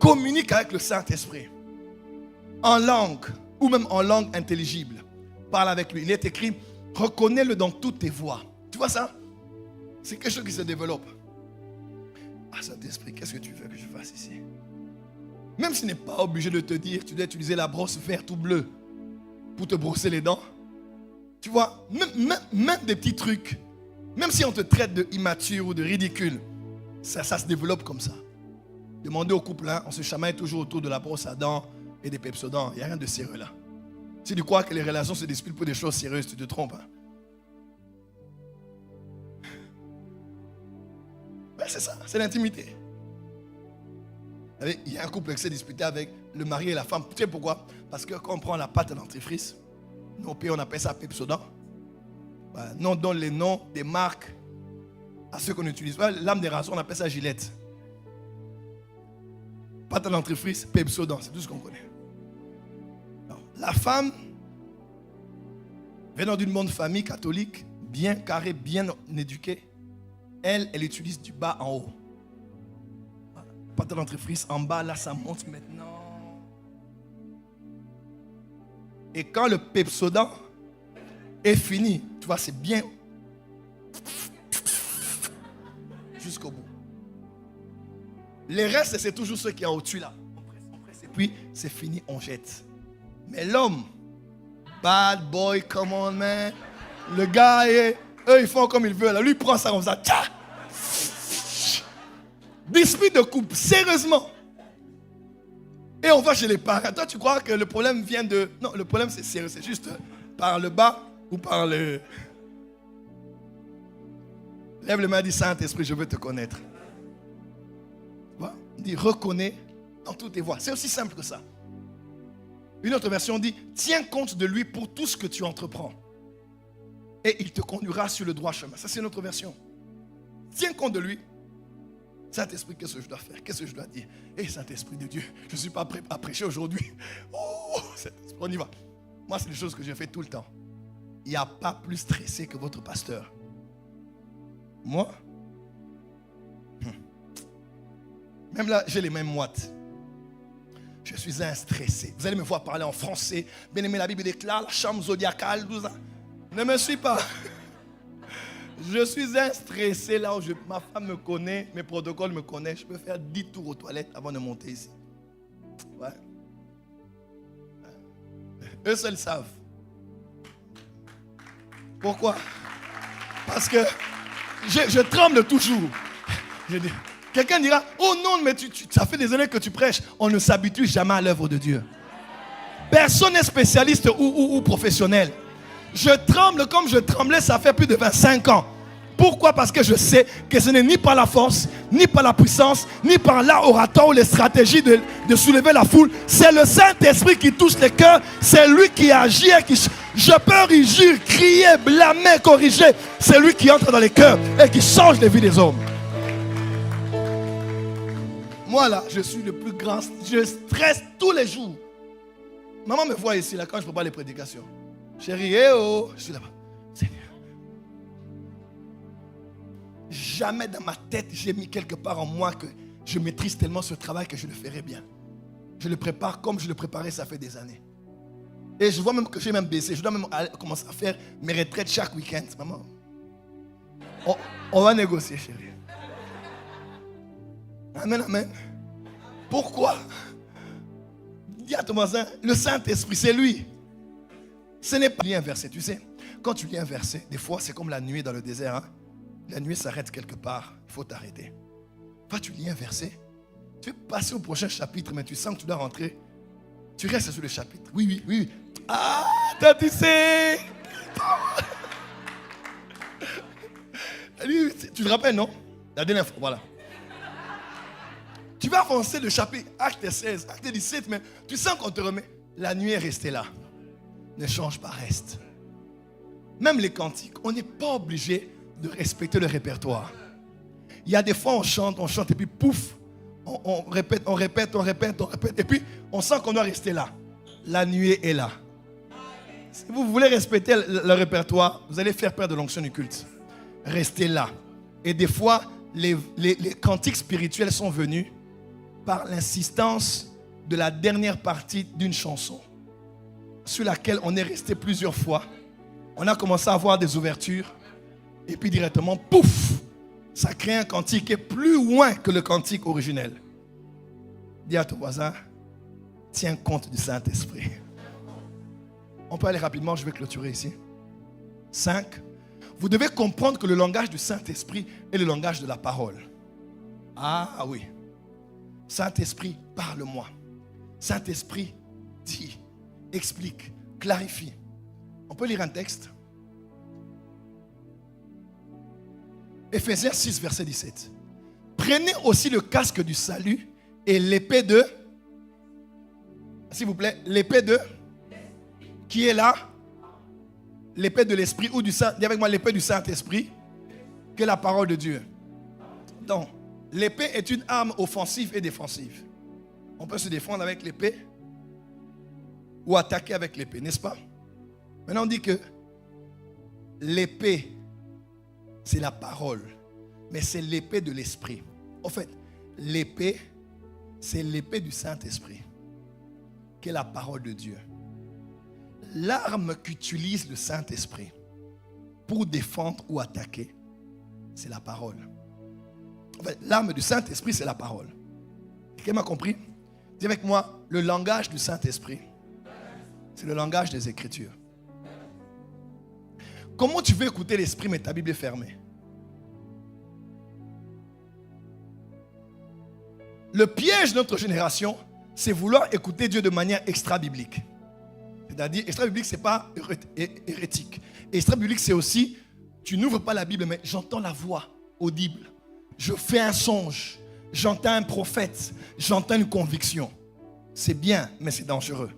Communique avec le Saint-Esprit. En langue. Ou même en langue intelligible. Parle avec lui. Il est écrit, reconnais-le dans toutes tes voies. Tu vois ça? C'est quelque chose qui se développe. Ah, Saint-Esprit, qu'est-ce que tu veux que je fasse ici? Même s'il n'est pas obligé de te dire, tu dois utiliser la brosse verte ou bleue pour te brosser les dents. Tu vois, même des petits trucs, même si on te traite de immature ou de ridicule, ça se développe comme ça. Demandez au couple, hein, on se chamaille toujours autour de la brosse à dents et des Pepsodents. Il n'y a rien de sérieux là. Si tu crois que les relations se disputent pour des choses sérieuses, tu te trompes. Hein. Ben, c'est ça, c'est l'intimité. Il y a un couple qui s'est disputé avec le mari et la femme. Tu sais pourquoi? Parce que quand on prend la pâte à dentifrice, nous au pays on appelle ça Pepsodent. Ben, nous on donne les noms des marques à ceux qu'on utilise. Lame des rasoirs, on appelle ça Gillette. Pâte à dentifrice, Pepsodent, c'est tout ce qu'on connaît. Alors, la femme, venant d'une bonne famille catholique, bien carrée, bien éduquée, elle utilise du bas en haut. Pâte à dentifrice en bas, là ça monte maintenant. Et quand le Pepsodent est fini, tu vois, c'est bien jusqu'au bout. Les restes, c'est toujours ceux qui sont au-dessus là. On presse, et puis c'est fini, on jette. Mais l'homme, bad boy, come on man. Le gars, eux ils font comme ils veulent. Lui il prend ça comme ça. Tcha! Dispute de couple, sérieusement. Et on va chez les parents. Toi, tu crois que le problème vient de... Non, le problème, c'est sérieux. C'est juste par le bas ou par le... Lève le main, dis Saint-Esprit, je veux te connaître. Dis, reconnais dans toutes tes voies. C'est aussi simple que ça. Une autre version dit, tiens compte de lui pour tout ce que tu entreprends. Et il te conduira sur le droit chemin. Ça, c'est une autre version. Tiens compte de lui. Saint-Esprit, qu'est-ce que je dois faire? Qu'est-ce que je dois dire? Saint-Esprit de Dieu, je ne suis pas prêt à prêcher aujourd'hui. Oh, on y va. Moi, c'est des choses que je fais tout le temps. Il n'y a pas plus stressé que votre pasteur. Moi, même là, j'ai les mêmes moites. Je suis un stressé. Vous allez me voir parler en français. Bien aimé, la Bible déclare, la chambre zodiacale, tout ça. Ne me suis pas. Je suis un stressé là où ma femme me connaît, mes protocoles me connaissent. Je peux faire 10 tours aux toilettes avant de monter ici. Ouais. Eux seuls savent. Pourquoi? Parce que je tremble toujours. Quelqu'un dira, oh non, mais ça fait des années que tu prêches. On ne s'habitue jamais à l'œuvre de Dieu. Personne n'est spécialiste ou professionnel. Je tremble comme je tremblais, ça fait plus de 25 ans. Pourquoi? Parce que je sais que ce n'est ni par la force, ni par la puissance, ni par l'art oratoire ou les stratégies de soulever la foule. C'est le Saint-Esprit qui touche les cœurs. C'est lui qui agit. Je peux rugir, crier, blâmer, corriger. C'est lui qui entre dans les cœurs et qui change les vies des hommes. Moi là, je suis le plus grand. Je stresse tous les jours. Maman me voit ici là quand je prépare les prédications. Chérie, je suis là-bas. Seigneur. Jamais dans ma tête, j'ai mis quelque part en moi que je maîtrise tellement ce travail que je le ferai bien. Je le prépare comme je le préparais, ça fait des années. Et je vois même que j'ai même baissé. Je dois même commencer à faire mes retraites chaque week-end. Maman, on va négocier, chérie. Amen, amen. Pourquoi? Dis à ton voisin, le Saint-Esprit, c'est lui. Ce n'est pas lire un verset, tu sais. Quand tu lis un verset, des fois, c'est comme la nuée dans le désert. Hein? La nuée s'arrête quelque part, il faut t'arrêter. Quand tu lis un verset, tu veux passer au prochain chapitre, mais tu sens que tu dois rentrer. Tu restes sur le chapitre. Oui, oui, oui. Ah, toi, tu sais. Tu te rappelles, non? La dernière fois, voilà. Tu vas avancer le chapitre, acte 16, acte 17, mais tu sens qu'on te remet. La nuée est restée là. Ne change pas, reste. Même les cantiques, on n'est pas obligé de respecter le répertoire. Il y a des fois on chante, et puis pouf, on répète, et puis on sent qu'on doit rester là. La nuée est là. Si vous voulez respecter le répertoire, vous allez faire perdre l'onction du culte. Restez là. Et des fois, les cantiques spirituels sont venus par l'insistance de la dernière partie d'une chanson sur laquelle on est resté plusieurs fois. On a commencé à avoir des ouvertures et puis directement, pouf, ça crée un cantique qui est plus loin que le cantique originel. Dis à ton voisin, tient compte du Saint-Esprit. On peut aller rapidement, je vais clôturer ici. 5. Vous devez comprendre que le langage du Saint-Esprit est le langage de la parole. Ah oui. Saint-Esprit, parle-moi. Saint-Esprit, dis, explique, clarifie. On peut lire un texte. Éphésiens 6, verset 17. Prenez aussi le casque du salut et l'épée de... S'il vous plaît, l'épée de... Qui est là? L'épée de l'Esprit ou du Saint. Dis avec moi l'épée du Saint-Esprit, qui est la parole de Dieu. Donc, l'épée est une arme offensive et défensive. On peut se défendre avec l'épée ou attaquer avec l'épée, n'est-ce pas? Maintenant, on dit que l'épée, c'est la parole, mais c'est l'épée de l'Esprit. En fait, l'épée, c'est l'épée du Saint-Esprit, qui est la parole de Dieu. L'arme qu'utilise le Saint-Esprit pour défendre ou attaquer, c'est la parole. En fait, l'arme du Saint-Esprit, c'est la parole. Quelqu'un m'a compris? Dis avec moi, le langage du Saint-Esprit, c'est le langage des Écritures. Comment tu veux écouter l'Esprit mais ta Bible est fermée? Le piège de notre génération, c'est vouloir écouter Dieu de manière extra-biblique. C'est-à-dire, extra-biblique, ce n'est pas hérétique. Extra-biblique, c'est aussi, tu n'ouvres pas la Bible, mais j'entends la voix audible. Je fais un songe. J'entends un prophète. J'entends une conviction. C'est bien, mais c'est dangereux.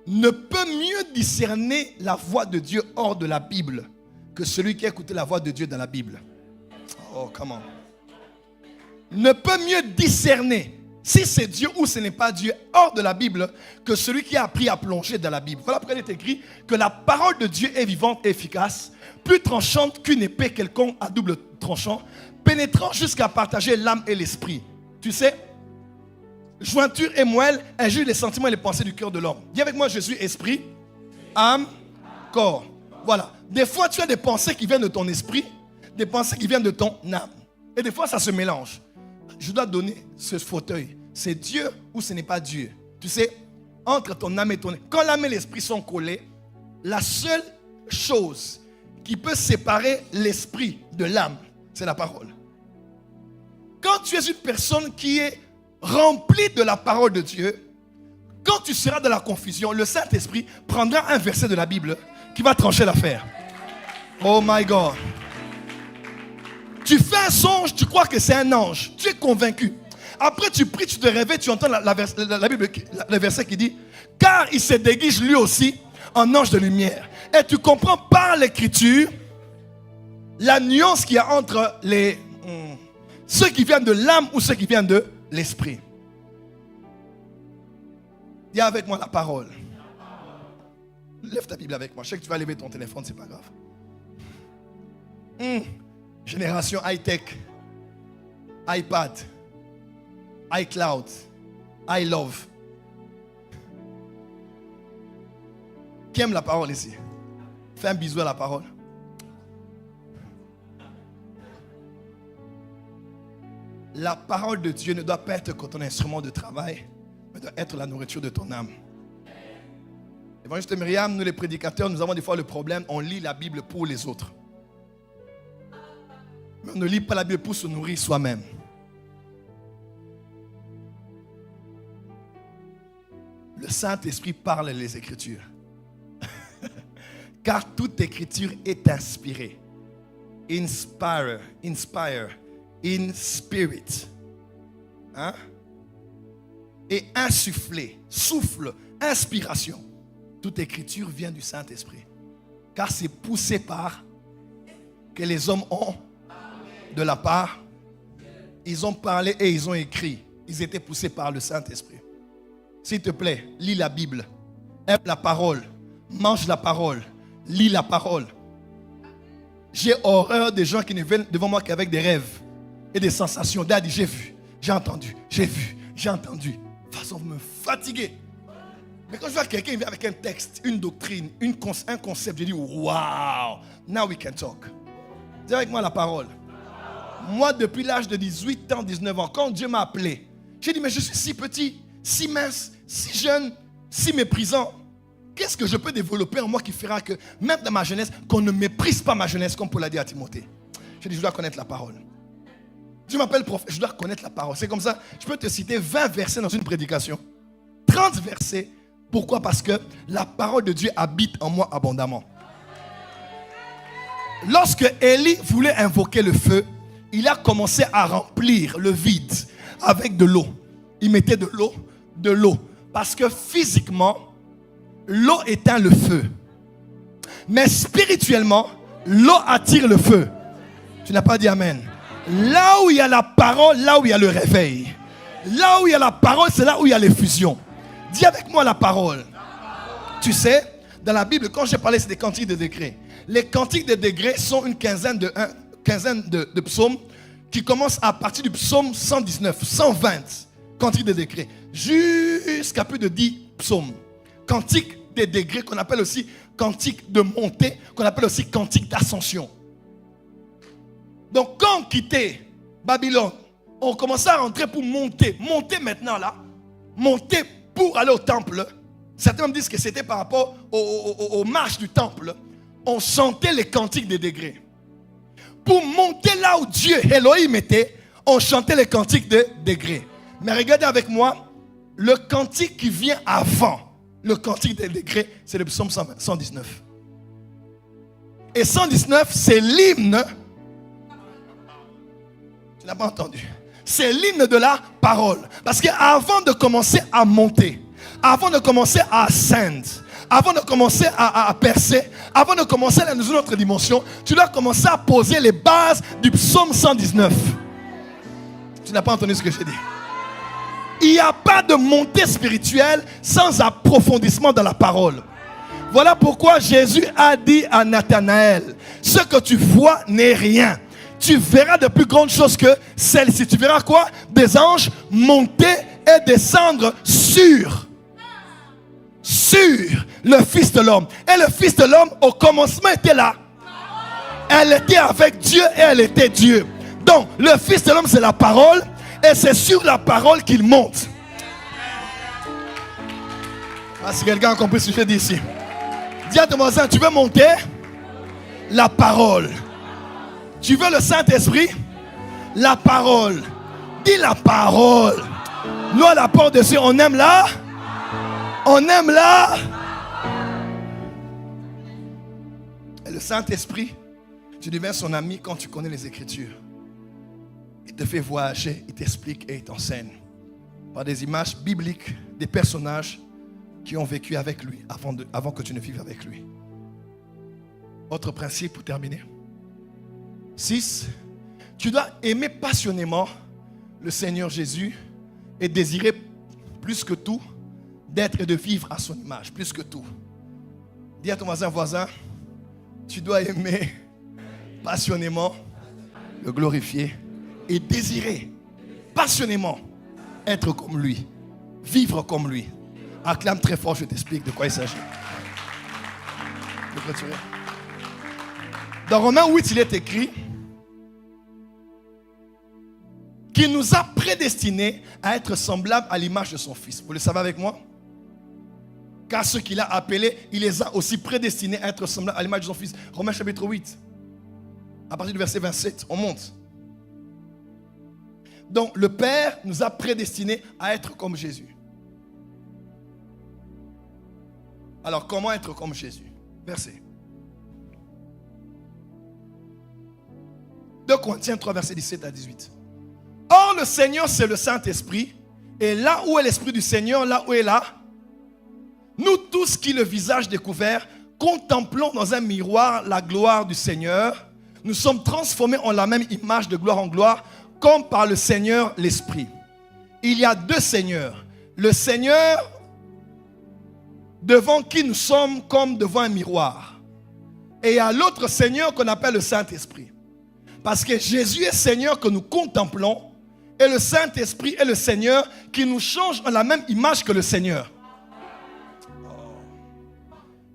Ne peut mieux discerner la voix de Dieu hors de la Bible que celui qui a écouté la voix de Dieu dans la Bible. Oh, comment? Ne peut mieux discerner si c'est Dieu ou ce n'est pas Dieu hors de la Bible que celui qui a appris à plonger dans la Bible. Voilà pourquoi il est écrit que la parole de Dieu est vivante et efficace, plus tranchante qu'une épée quelconque à double tranchant, pénétrant jusqu'à partager l'âme et l'esprit. Tu sais, jointure et moelle, elle juge les sentiments et les pensées du cœur de l'homme. Dis avec moi, je suis esprit, âme, corps. Voilà. Des fois, tu as des pensées qui viennent de ton esprit, des pensées qui viennent de ton âme. Et des fois, ça se mélange. Je dois donner ce fauteuil. C'est Dieu ou ce n'est pas Dieu? Tu sais, entre ton âme et ton... Quand l'âme et l'esprit sont collés, la seule chose qui peut séparer l'esprit de l'âme, c'est la parole. Quand tu es une personne qui est remplie de la parole de Dieu, quand tu seras dans la confusion, le Saint-Esprit prendra un verset de la Bible qui va trancher l'affaire. Oh my God. Tu fais un songe, tu crois que c'est un ange. Tu es convaincu. Après tu pries, tu te réveilles, tu entends la Bible, le verset qui dit « Car il se déguise lui aussi en ange de lumière. » Et tu comprends par l'écriture la nuance qu'il y a entre ceux qui viennent de l'âme ou ceux qui viennent de l'esprit. Dis avec moi la parole. Lève ta Bible avec moi. Je sais que tu vas lever ton téléphone, c'est pas grave. Génération high-tech, iPad, iCloud, iLove. Qui aime la parole ici? Fais un bisou à la parole. La parole de Dieu ne doit pas être que ton instrument de travail, mais doit être la nourriture de ton âme. Évangéliste Myriam, nous les prédicateurs, nous avons des fois le problème, on lit la Bible pour les autres. Mais on ne lit pas la Bible pour se nourrir soi-même. Le Saint-Esprit parle les Écritures. Car toute Écriture est inspirée. Inspire, in spirit. Hein? Et insufflée, souffle, inspiration. Toute Écriture vient du Saint-Esprit. Car c'est poussé par que les hommes ont de la part. Ils ont parlé et ils ont écrit. Ils étaient poussés par le Saint-Esprit. S'il te plaît, lis la Bible. Aime la parole. Mange la parole. Lis la parole. J'ai horreur des gens qui ne viennent devant moi qu'avec des rêves et des sensations. Daddy, j'ai vu, j'ai entendu, j'ai vu, j'ai entendu. De toute façon, vous me fatiguez. Mais quand je vois quelqu'un qui vient avec un texte, une doctrine, un concept, je dis, wow, now we can talk. Dis avec moi la parole. Moi, depuis l'âge de 18 ans, 19 ans, quand Dieu m'a appelé, j'ai dit, mais je suis si petit. si mince, si jeune, si méprisant. Qu'est-ce que je peux développer en moi qui fera que, même dans ma jeunesse, qu'on ne méprise pas ma jeunesse, comme Paul l'a dit à Timothée. Je dis, je dois connaître la parole. Je m'appelle prophète, je dois connaître la parole. C'est comme ça, je peux te citer 20 versets dans une prédication. 30 versets. Pourquoi? Parce que la parole de Dieu habite en moi abondamment. Lorsque Élie voulait invoquer le feu, il a commencé à remplir le vide avec de l'eau. Il mettait de l'eau. Parce que physiquement, l'eau éteint le feu. Mais spirituellement, l'eau attire le feu. Tu n'as pas dit amen. Là où il y a la parole, là où il y a le réveil. Là où il y a la parole, c'est là où il y a l'effusion. Dis avec moi la parole. Tu sais, dans la Bible, quand j'ai parlé, c'est des cantiques de degrés. Les cantiques de degrés sont une quinzaine de psaumes qui commencent à partir du psaume 119, 120 cantiques de degrés, jusqu'à plus de 10 psaumes. Cantiques des degrés qu'on appelle aussi cantiques de montée, qu'on appelle aussi cantiques d'ascension. Donc quand on quittait Babylone, on commençait à rentrer pour monter maintenant là, monter pour aller au temple. Certains me disent que c'était par rapport aux marches du temple. On chantait les cantiques des degrés. Pour monter là où Dieu, Elohim était, on chantait les cantiques de degrés. Mais regardez avec moi, le cantique qui vient avant le cantique des degrés, c'est le psaume 119. Et 119, c'est l'hymne. Tu n'as pas entendu. C'est l'hymne de la parole. Parce qu'avant de commencer à monter, avant de commencer à ascendre, avant de commencer à percer, avant de commencer dans une autre dimension, tu dois commencer à poser les bases du psaume 119. Tu n'as pas entendu ce que j'ai dit. Il n'y a pas de montée spirituelle sans approfondissement dans la parole. Voilà pourquoi Jésus a dit à Nathanaël, ce que tu vois n'est rien. Tu verras de plus grandes choses que celles-ci. Tu verras quoi? Des anges monter et descendre sur le Fils de l'homme. Et le Fils de l'homme au commencement était là. Elle était avec Dieu et elle était Dieu. Donc le Fils de l'homme c'est la parole. Et c'est sur la parole qu'il monte. Ah, si quelqu'un a compris ce que je dis ici. Dis à ton voisin, tu veux monter? La parole. Tu veux le Saint-Esprit? La parole. Dis la parole. Nous à la porte de Dieu, on aime là. On aime là. Et le Saint-Esprit, tu deviens son ami quand tu connais les Écritures. Il te fait voyager, il t'explique et il t'enseigne. Par des images bibliques, des personnages qui ont vécu avec lui avant que tu ne vives avec lui. Autre principe pour terminer. 6. Tu dois aimer passionnément le Seigneur Jésus et désirer plus que tout d'être et de vivre à son image. Plus que tout. Dis à ton voisin, tu dois aimer passionnément le glorifier et désirer passionnément être comme lui, vivre comme lui. Acclame très fort, je t'explique de quoi il s'agit. Dans Romains 8, il est écrit qu'il nous a prédestinés à être semblables à l'image de son Fils. Vous le savez avec moi? Car ceux qu'il a appelés, il les a aussi prédestinés à être semblables à l'image de son Fils. Romains chapitre 8, à partir du verset 27, on monte. Donc le Père nous a prédestinés à être comme Jésus. Alors comment être comme Jésus? Verset 2 Corinthiens 3, verset 17 à 18. Or le Seigneur c'est le Saint-Esprit. Et là où est l'Esprit du Seigneur, là où est là, nous tous qui le visage découvert, contemplons dans un miroir la gloire du Seigneur. Nous sommes transformés en la même image de gloire en gloire, comme par le Seigneur l'Esprit. Il y a deux Seigneurs. Le Seigneur devant qui nous sommes comme devant un miroir. Et il y a l'autre Seigneur qu'on appelle le Saint-Esprit. Parce que Jésus est Seigneur que nous contemplons. Et le Saint-Esprit est le Seigneur qui nous change en la même image que le Seigneur.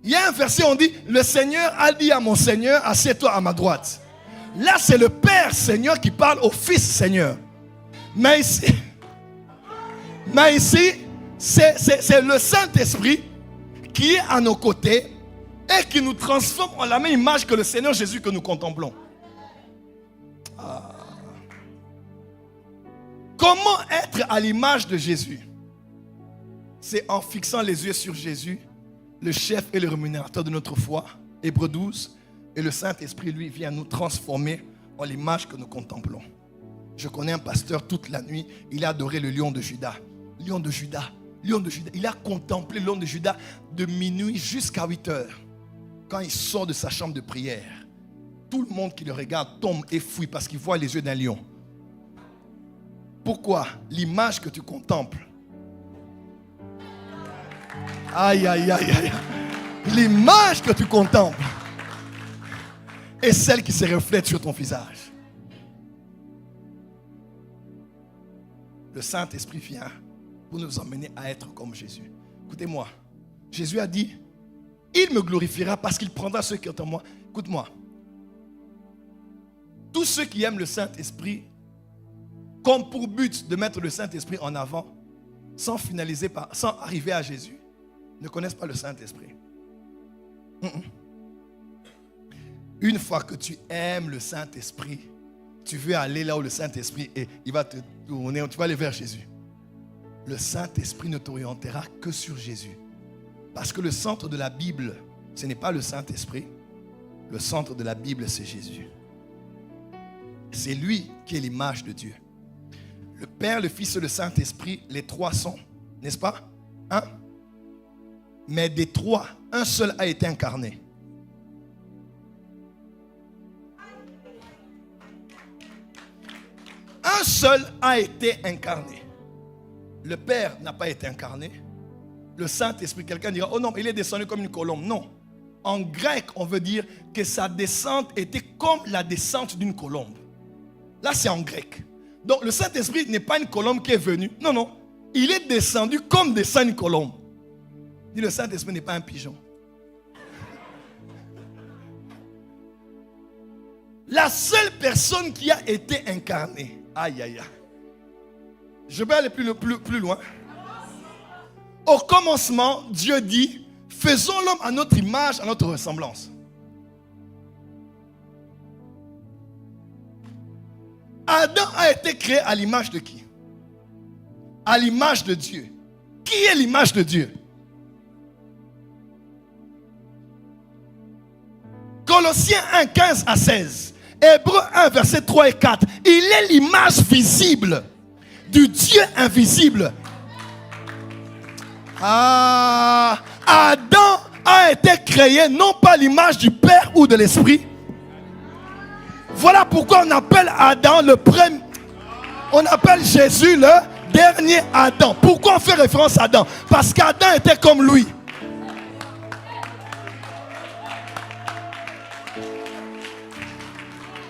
Il y a un verset où on dit, le Seigneur a dit à mon Seigneur, assieds-toi à ma droite. Là, c'est le Père Seigneur qui parle au Fils Seigneur. Mais ici, C'est le Saint-Esprit qui est à nos côtés et qui nous transforme en la même image que le Seigneur Jésus que nous contemplons. Comment être à l'image de Jésus? C'est en fixant les yeux sur Jésus, le chef et le rémunérateur de notre foi, Hébreux 12, et le Saint-Esprit, lui, vient nous transformer en l'image que nous contemplons. Je connais un pasteur toute la nuit, il a adoré le lion de Juda. Lion de Juda, lion de Juda. Il a contemplé le lion de Juda de minuit jusqu'à 8 heures. Quand il sort de sa chambre de prière, tout le monde qui le regarde tombe et fuit parce qu'il voit les yeux d'un lion. Pourquoi? L'image que tu contemples. Aïe, aïe, aïe, aïe. L'image que tu contemples est celle qui se reflète sur ton visage. Le Saint-Esprit vient pour nous emmener à être comme Jésus. Écoutez-moi, Jésus a dit, il me glorifiera parce qu'il prendra ceux qui sont en moi. Écoute-moi, tous ceux qui aiment le Saint-Esprit, comme pour but de mettre le Saint-Esprit en avant, sans arriver à Jésus, ne connaissent pas le Saint-Esprit. Une fois que tu aimes le Saint-Esprit, tu veux aller là où le Saint-Esprit est, il va te tourner, tu vas aller vers Jésus. Le Saint-Esprit ne t'orientera que sur Jésus. Parce que le centre de la Bible, ce n'est pas le Saint-Esprit. Le centre de la Bible, c'est Jésus. C'est lui qui est l'image de Dieu. Le Père, le Fils et le Saint-Esprit, les trois sont, n'est-ce pas? Un. Mais des trois, un seul a été incarné. Un seul a été incarné. Le Père n'a pas été incarné. Le Saint-Esprit, quelqu'un dira, oh non, il est descendu comme une colombe. Non. En grec, on veut dire que sa descente était comme la descente d'une colombe. Là, c'est en grec. Donc, le Saint-Esprit n'est pas une colombe qui est venue. Non, non. Il est descendu comme descend une colombe. Dit, le Saint-Esprit n'est pas un pigeon. La seule personne qui a été incarnée. Aïe, aïe, aïe. Je vais aller plus loin. Au commencement, Dieu dit, faisons l'homme à notre image, à notre ressemblance. Adam a été créé à l'image de qui? À l'image de Dieu. Qui est l'image de Dieu? Colossiens 1, 15 à 16. Hébreux 1, verset 3 et 4. Il est l'image visible du Dieu invisible. Adam a été créé non pas l'image du Père ou de l'Esprit. Voilà pourquoi on appelle Adam le premier. On appelle Jésus le dernier Adam. Pourquoi on fait référence à Adam? Parce qu'Adam était comme lui.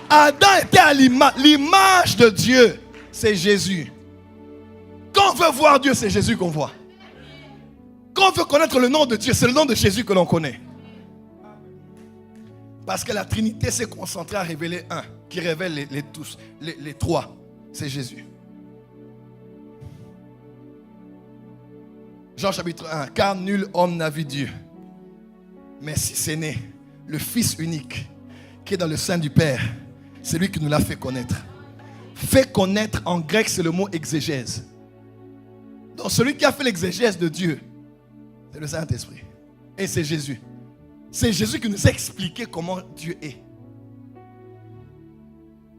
Adam était à l'image de Dieu. C'est Jésus. Quand on veut voir Dieu, c'est Jésus qu'on voit. Quand on veut connaître le nom de Dieu, c'est le nom de Jésus que l'on connaît. Parce que la Trinité s'est concentrée à révéler un, qui révèle les trois. C'est Jésus. Jean chapitre 1. Car nul homme n'a vu Dieu. Mais si c'est né, le Fils unique, qui est dans le sein du Père, c'est lui qui nous l'a fait connaître. Fait connaître en grec, c'est le mot exégèse. Donc celui qui a fait l'exégèse de Dieu, c'est le Saint-Esprit. Et c'est Jésus. C'est Jésus qui nous a expliqué comment Dieu est.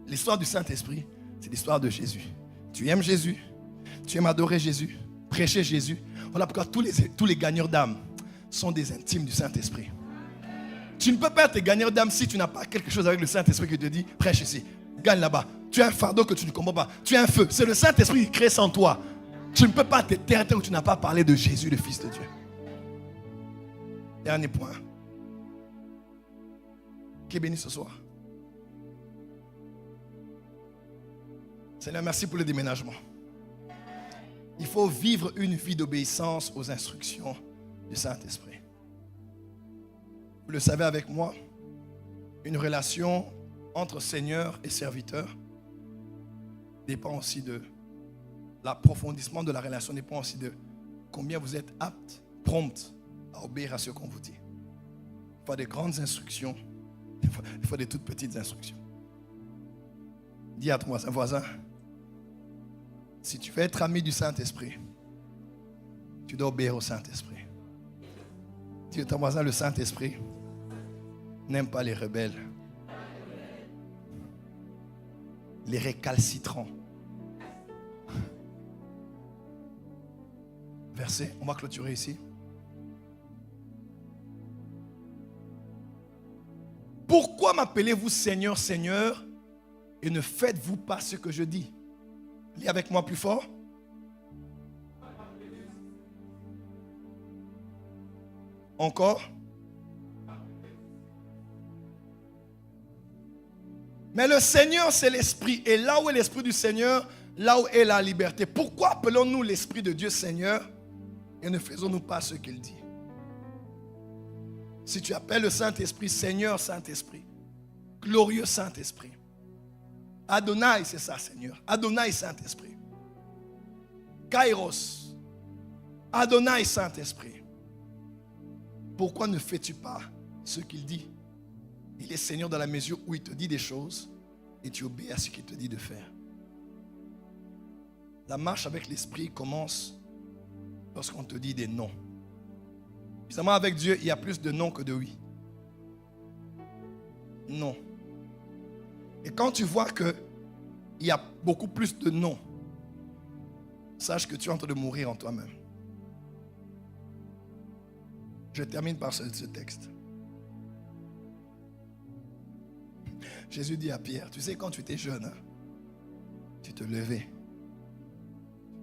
L'histoire du Saint-Esprit, c'est l'histoire de Jésus. Tu aimes Jésus, tu aimes adorer Jésus, prêcher Jésus. Voilà pourquoi tous les gagneurs d'âme sont des intimes du Saint-Esprit. Tu ne peux pas être gagneur d'âme si tu n'as pas quelque chose avec le Saint-Esprit qui te dit, prêche ici, gagne là-bas. Tu as un fardeau que tu ne comprends pas. Tu as un feu. C'est le Saint-Esprit qui crée sans toi. Tu ne peux pas te taire où tu n'as pas parlé de Jésus, le Fils de Dieu. Dernier point. Qui est béni ce soir? Seigneur, merci pour le déménagement. Il faut vivre une vie d'obéissance aux instructions du Saint-Esprit. Vous le savez avec moi, une relation entre Seigneur et serviteur dépend aussi de l'approfondissement de la relation, dépend aussi de combien vous êtes aptes, promptes à obéir à ce qu'on vous dit. Il faut des grandes instructions, il faut des toutes petites instructions. Dis à ton voisin, si tu veux être ami du Saint-Esprit, tu dois obéir au Saint-Esprit. Dis à ton voisin, le Saint-Esprit n'aime pas les rebelles, les récalcitrants. Verset, on va clôturer ici. Pourquoi m'appelez-vous Seigneur, Seigneur, et ne faites-vous pas ce que je dis? Lis avec moi plus fort. Encore. Mais le Seigneur, c'est l'Esprit. Et là où est l'Esprit du Seigneur, là où est la liberté. Pourquoi appelons-nous l'Esprit de Dieu Seigneur et ne faisons-nous pas ce qu'il dit? Si tu appelles le Saint-Esprit Seigneur, Saint-Esprit, glorieux Saint-Esprit, Adonai, c'est ça, Seigneur. Adonai, Saint-Esprit. Kairos. Adonai, Saint-Esprit. Pourquoi ne fais-tu pas ce qu'il dit? Il est Seigneur dans la mesure où il te dit des choses et tu obéis à ce qu'il te dit de faire. La marche avec l'Esprit commence lorsqu'on te dit des non. Évidemment, avec Dieu, il y a plus de non que de oui. Non. Et quand tu vois qu'il y a beaucoup plus de non, sache que tu es en train de mourir en toi-même. Je termine par ce texte. Jésus dit à Pierre, tu sais quand tu étais jeune, hein, tu te levais,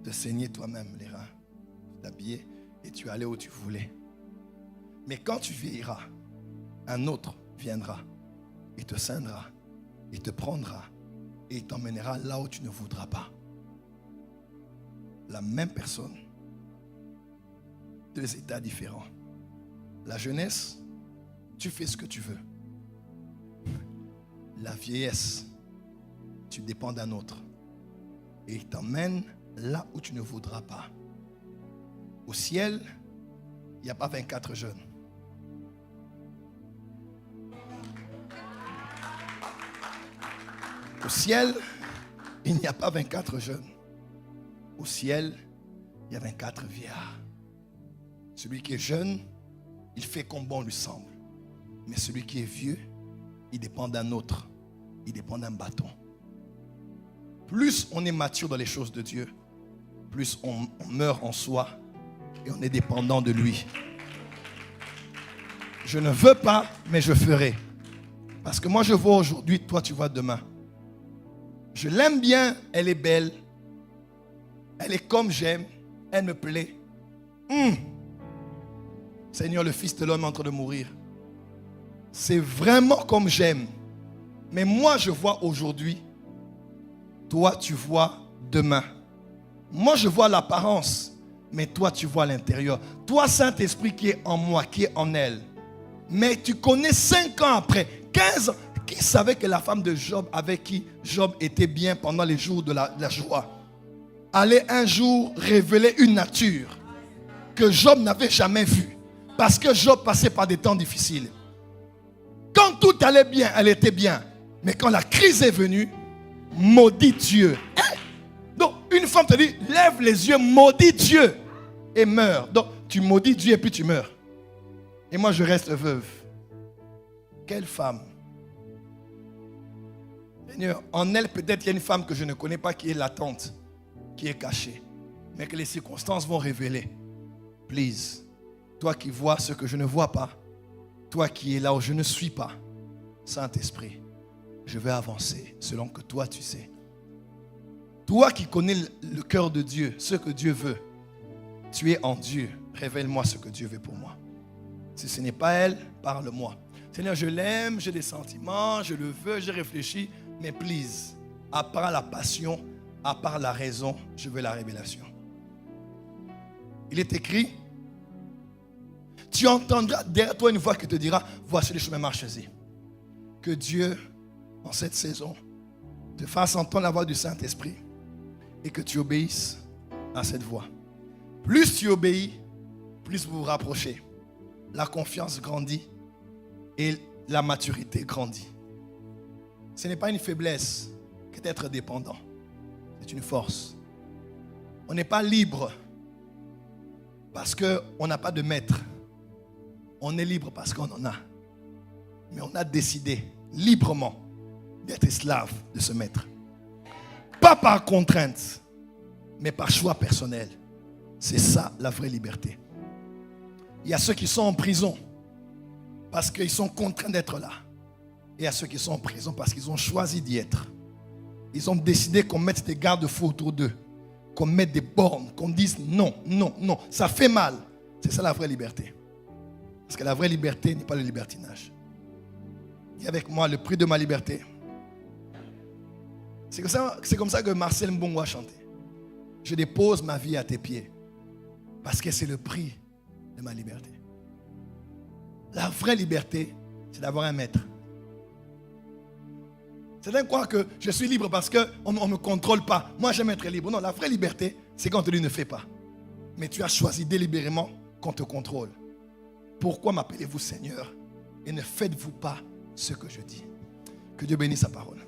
tu te saignais toi-même les reins, tu t'habillais et tu allais où tu voulais. Mais quand tu vieilliras, un autre viendra, il te ceindra, il te prendra et il t'emmènera là où tu ne voudras pas. La même personne, deux états différents. La jeunesse, tu fais ce que tu veux. La vieillesse, tu dépends d'un autre. Et il t'emmène là où tu ne voudras pas. Au ciel, il n'y a pas 24 jeunes. Au ciel, il n'y a pas 24 jeunes. Au ciel, il y a 24 vieillards. Celui qui est jeune, il fait comme bon lui semble. Mais celui qui est vieux, il dépend d'un autre. Il dépend d'un bâton. Plus on est mature dans les choses de Dieu, plus on meurt en soi et on est dépendant de lui. Je ne veux pas, mais je ferai. Parce que moi je vois aujourd'hui, toi tu vois demain. Je l'aime bien, elle est belle. Elle est comme j'aime. Elle me plaît. Seigneur, le Fils de l'homme est en train de mourir. C'est vraiment comme j'aime. Mais moi, je vois aujourd'hui. Toi, tu vois demain. Moi, je vois l'apparence. Mais toi, tu vois l'intérieur. Toi, Saint-Esprit qui est en moi, qui est en elle. Mais tu connais 5 ans après, 15 ans. Qui savait que la femme de Job, avec qui Job était bien pendant les jours de la joie, allait un jour révéler une nature que Job n'avait jamais vue. Parce que Job passait par des temps difficiles. Quand tout allait bien, elle était bien. Mais quand la crise est venue, maudit Dieu. Donc, une femme te dit, lève les yeux, maudit Dieu et meurs. Donc, tu maudis Dieu et puis tu meurs. Et moi, je reste veuve. Quelle femme? Seigneur, en elle, peut-être il y a une femme que je ne connais pas qui est latente, qui est cachée, mais que les circonstances vont révéler. Please, toi qui vois ce que je ne vois pas, toi qui es là où je ne suis pas, Saint-Esprit, je vais avancer selon que toi tu sais. Toi qui connais le cœur de Dieu, ce que Dieu veut, tu es en Dieu. Révèle-moi ce que Dieu veut pour moi. Si ce n'est pas elle, parle-moi. Seigneur, je l'aime, j'ai des sentiments, je le veux, j'ai réfléchi, mais please, à part la passion, à part la raison, je veux la révélation. Il est écrit, tu entendras derrière toi une voix qui te dira, voici le chemin, marchez-y. Que Dieu, en cette saison, te fasse entendre la voix du Saint-Esprit et que tu obéisses à cette voix. Plus tu obéis, plus vous vous rapprochez. La confiance grandit et la maturité grandit. Ce n'est pas une faiblesse que d'être dépendant. C'est une force. On n'est pas libre parce qu'on n'a pas de maître. On est libre parce qu'on en a. Mais on a décidé librement d'être esclave de ce maître. Pas par contrainte, mais par choix personnel. C'est ça la vraie liberté. Il y a ceux qui sont en prison parce qu'ils sont contraints d'être là. Et il y a ceux qui sont en prison parce qu'ils ont choisi d'y être. Ils ont décidé qu'on mette des garde-fous autour d'eux, qu'on mette des bornes, qu'on dise non, non, non. Ça fait mal. C'est ça la vraie liberté. Parce que la vraie liberté n'est pas le libertinage. Dis avec moi le prix de ma liberté. C'est comme ça que Marcel Mbongo a chanté. Je dépose ma vie à tes pieds. Parce que c'est le prix de ma liberté. La vraie liberté, c'est d'avoir un maître. Certains croient que je suis libre parce qu'on ne me contrôle pas. Moi, j'aime être libre. Non, la vraie liberté, c'est quand on te dit ne fais pas. Mais tu as choisi délibérément qu'on te contrôle. Pourquoi m'appelez-vous Seigneur et ne faites-vous pas ce que je dis? Que Dieu bénisse sa parole.